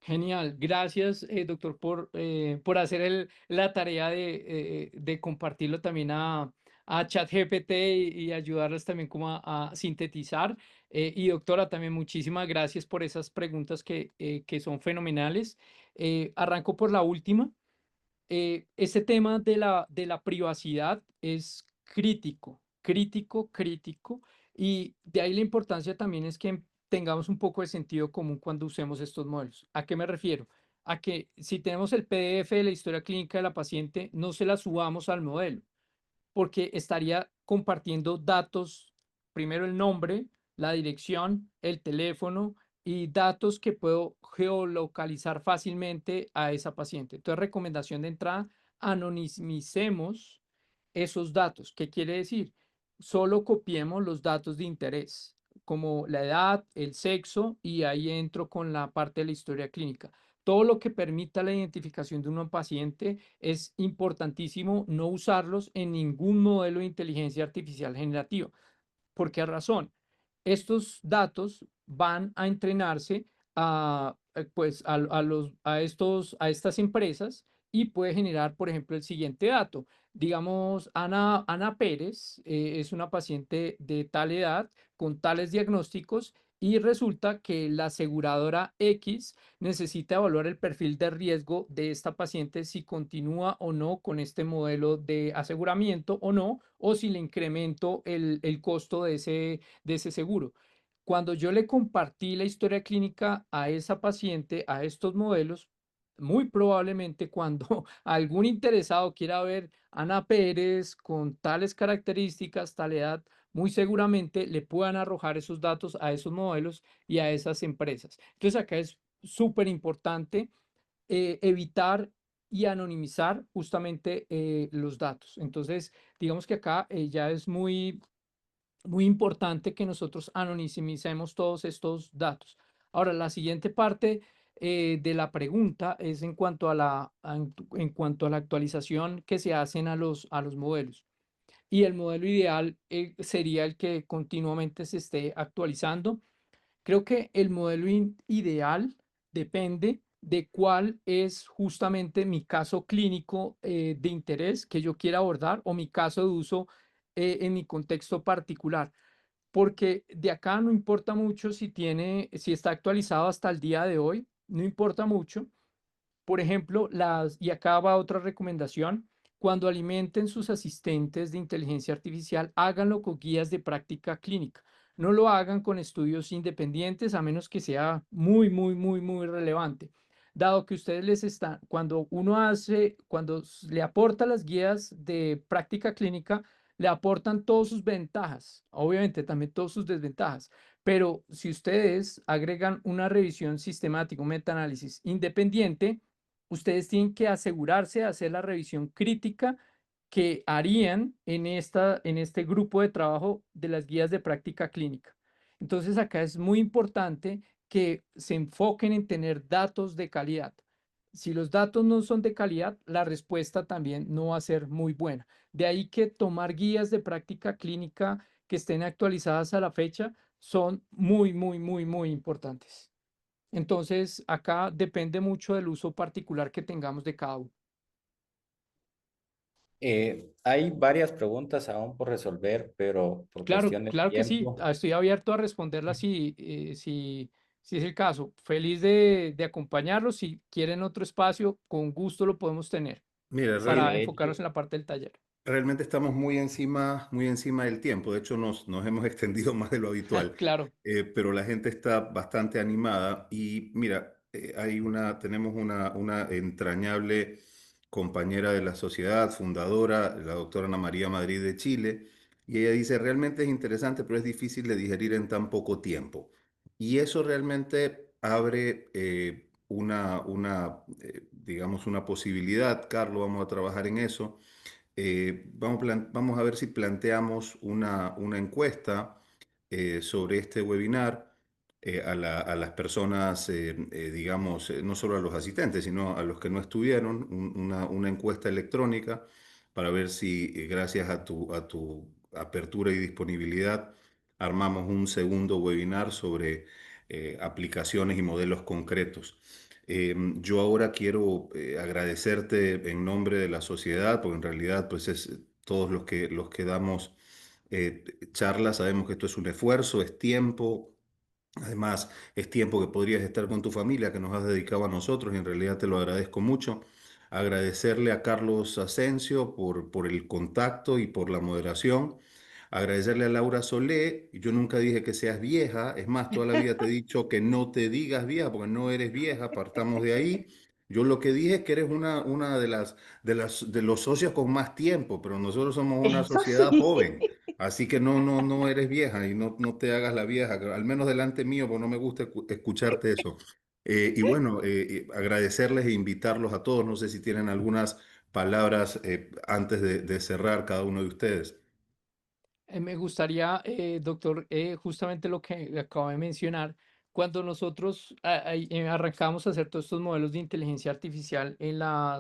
Genial, gracias doctor por hacer la tarea de compartirlo también a ChatGPT y ayudarles también como a sintetizar. Y doctora, también muchísimas gracias por esas preguntas que son fenomenales. Arranco por la última. Ese tema de la privacidad es crítico, crítico, crítico, y de ahí la importancia también es que tengamos un poco de sentido común cuando usemos estos modelos. ¿A qué me refiero? A que si tenemos el PDF de la historia clínica de la paciente, no se la subamos al modelo porque estaría compartiendo datos, primero el nombre, la dirección, el teléfono y datos que puedo geolocalizar fácilmente a esa paciente. Entonces, recomendación de entrada, anonimicemos esos datos. ¿Qué quiere decir? Solo copiemos los datos de interés, como la edad, el sexo, y ahí entro con la parte de la historia clínica. Todo lo que permita la identificación de un paciente es importantísimo no usarlos en ningún modelo de inteligencia artificial generativa. ¿Por qué razón? Estos datos van a entrenarse pues a estas empresas y puede generar, por ejemplo, el siguiente dato. Digamos, Ana Pérez es una paciente de tal edad con tales diagnósticos y resulta que la aseguradora X necesita evaluar el perfil de riesgo de esta paciente si continúa o no con este modelo de aseguramiento o no, o si le incremento el costo de ese seguro. Cuando yo le compartí la historia clínica a esa paciente, a estos modelos, muy probablemente cuando algún interesado quiera ver a Ana Pérez con tales características, tal edad, muy seguramente le puedan arrojar esos datos a esos modelos y a esas empresas. Entonces acá es súper importante evitar y anonimizar justamente los datos. Entonces, digamos que acá ya es muy importante que nosotros anonimicemos todos estos datos. Ahora, la siguiente parte de la pregunta es en cuanto a en cuanto a la actualización que se hacen a los modelos. Y el modelo ideal sería el que continuamente se esté actualizando. Creo que el modelo ideal depende de cuál es justamente mi caso clínico de interés que yo quiera abordar o mi caso de uso en mi contexto particular, porque de acá no importa mucho si está actualizado hasta el día de hoy, no importa mucho. Por ejemplo, y acá va otra recomendación, cuando alimenten sus asistentes de inteligencia artificial, háganlo con guías de práctica clínica. No lo hagan con estudios independientes a menos que sea muy relevante. Dado que ustedes les están, cuando le aporta las guías de práctica clínica, le aportan todas sus ventajas, obviamente también todas sus desventajas. Pero si ustedes agregan una revisión sistemática, un metaanálisis independiente, ustedes tienen que asegurarse de hacer la revisión crítica que harían en este grupo de trabajo de las guías de práctica clínica. Entonces, acá es muy importante que se enfoquen en tener datos de calidad. Si los datos no son de calidad, la respuesta también no va a ser muy buena. De ahí que tomar guías de práctica clínica que estén actualizadas a la fecha son muy importantes. Entonces, acá depende mucho del uso particular que tengamos de cada uno. Hay varias preguntas aún por resolver, pero por Claro, cuestión de claro que sí. tiempo. Estoy abierto a responderlas Si es el caso, feliz de acompañarlos. Si quieren otro espacio, con gusto lo podemos tener Mira, Sí, para de enfocarnos hecho, en la parte del taller. realmente estamos muy encima del tiempo. De hecho, nos hemos extendido más de lo habitual. Claro. Pero la gente está bastante animada y mira, tenemos una entrañable compañera de la sociedad, fundadora, la doctora Ana María Madrid de Chile, y ella dice, realmente es interesante, pero es difícil de digerir en tan poco tiempo. Y eso realmente abre digamos, una posibilidad. Carlos, vamos a trabajar en eso. Vamos a ver si planteamos una encuesta sobre este webinar a las personas, digamos, no solo a los asistentes, sino a los que no estuvieron, una encuesta electrónica para ver si, gracias a tu apertura y disponibilidad, armamos un segundo webinar sobre aplicaciones y modelos concretos. Yo ahora quiero agradecerte en nombre de la sociedad, porque en realidad pues es todos los que damos charlas, sabemos que esto es un esfuerzo, es tiempo. Además, es tiempo que podrías estar con tu familia, que nos has dedicado a nosotros, y en realidad te lo agradezco mucho. Agradecerle a Carlos Asensio por el contacto y por la moderación. Agradecerle a Laura Solé. Yo nunca dije que seas vieja, es más, toda la vida te he dicho que no te digas vieja, porque no eres vieja, partamos de ahí. Yo lo que dije es que eres una de los socios con más tiempo, pero nosotros somos una Eso sociedad sí. joven. Así que no eres vieja y no te hagas la vieja, que al menos delante mío, porque no me gusta escucharte eso. Y bueno, agradecerles e invitarlos a todos. No sé si tienen algunas palabras antes de cerrar cada uno de ustedes. Me gustaría, doctor, justamente lo que acabo de mencionar, cuando nosotros arrancamos a hacer todos estos modelos de inteligencia artificial en la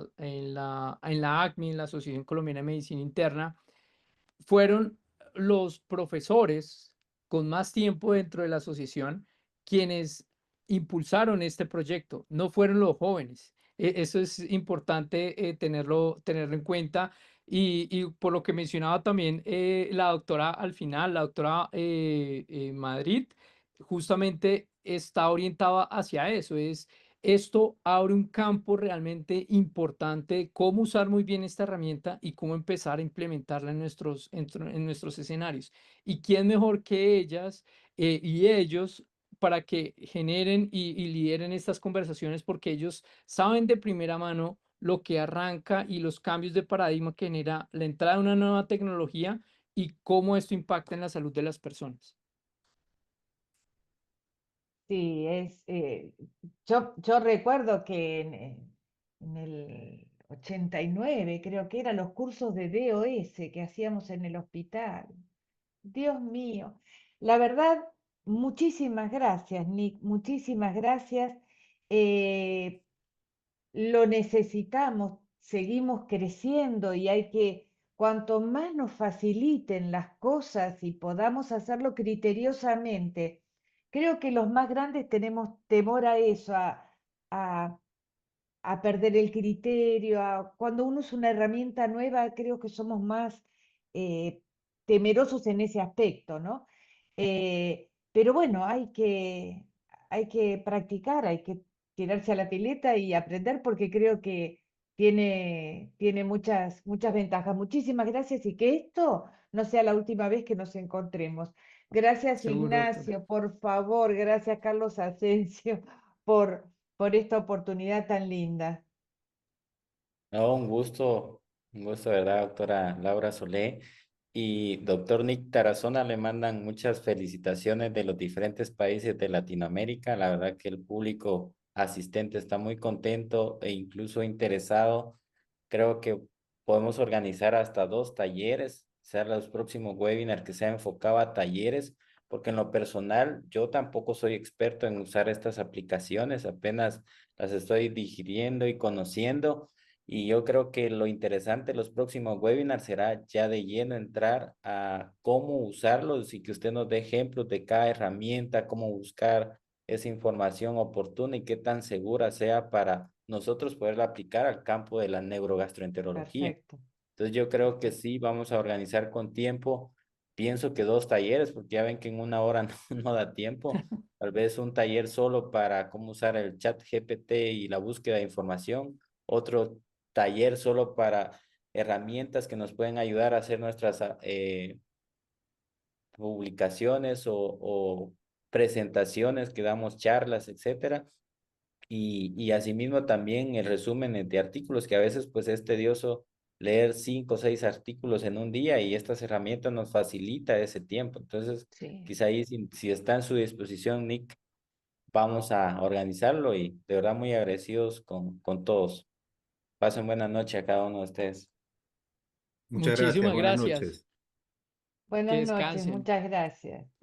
ACMI, en la Asociación Colombiana de Medicina Interna, fueron los profesores con más tiempo dentro de la asociación quienes impulsaron este proyecto, no fueron los jóvenes. Eso es importante tenerlo en cuenta. Y por lo que mencionaba también la doctora al final, la doctora Madrid, justamente está orientada hacia eso. Esto abre un campo realmente importante de cómo usar muy bien esta herramienta y cómo empezar a implementarla en nuestros escenarios. ¿Y quién mejor que ellas y ellos para que generen y lideren estas conversaciones? Porque ellos saben de primera mano lo que arranca y los cambios de paradigma que genera la entrada de una nueva tecnología y cómo esto impacta en la salud de las personas. Sí, yo recuerdo que en el 89 creo que eran los cursos de DOS que hacíamos en el hospital. Dios mío. La verdad, muchísimas gracias, Nick, muchísimas gracias. Eh, lo necesitamos, seguimos creciendo y cuanto más nos faciliten las cosas y podamos hacerlo criteriosamente, creo que los más grandes tenemos temor a eso, a a perder el criterio. Cuando uno usa una herramienta nueva, creo que somos más eh, temerosos en ese aspecto, ¿no? Pero bueno, hay que practicar, hay que tirarse a la pileta y aprender porque creo que tiene muchas ventajas. Muchísimas gracias y que esto no sea la última vez que nos encontremos. Gracias, Seguro, doctor. Ignacio, por favor. Gracias, Carlos Asensio, por, por esta oportunidad tan linda. no, un gusto, ¿verdad, doctora Laura Solé? Y doctor Nick Tarazona, le mandan muchas felicitaciones de los diferentes países de Latinoamérica. La verdad que el público asistente está muy contento e incluso interesado. Creo que podemos organizar hasta 2 talleres, ser los próximos webinars que sea enfocado a talleres, porque en lo personal yo tampoco soy experto en usar estas aplicaciones, apenas las estoy digiriendo y conociendo. Y yo creo que lo interesante de los próximos webinars será ya de lleno entrar a cómo usarlos y que usted nos dé ejemplos de cada herramienta, cómo buscar esa información oportuna y qué tan segura sea para nosotros poderla aplicar al campo de la neurogastroenterología. Perfecto, Entonces yo creo que perfecto. sí, vamos a organizar con tiempo pienso que 2 talleres, porque ya ven que en una hora no da tiempo. Tal vez un taller solo para cómo usar el chat GPT y la búsqueda de información, otro taller solo para herramientas que nos pueden ayudar a hacer nuestras publicaciones o presentaciones que damos, charlas, etcétera. Y asimismo también el resumen de artículos, que a veces pues es tedioso leer 5 o 6 artículos en un día, y estas herramientas nos facilita ese tiempo. Entonces, Sí. quizá ahí si está en su disposición, Nick, vamos a organizarlo, y de verdad muy agradecidos con todos. Pasen buena noche a cada uno de ustedes. Muchas gracias, Muchísimas buenas gracias. noches. Que Buenas noches, descansen. muchas gracias.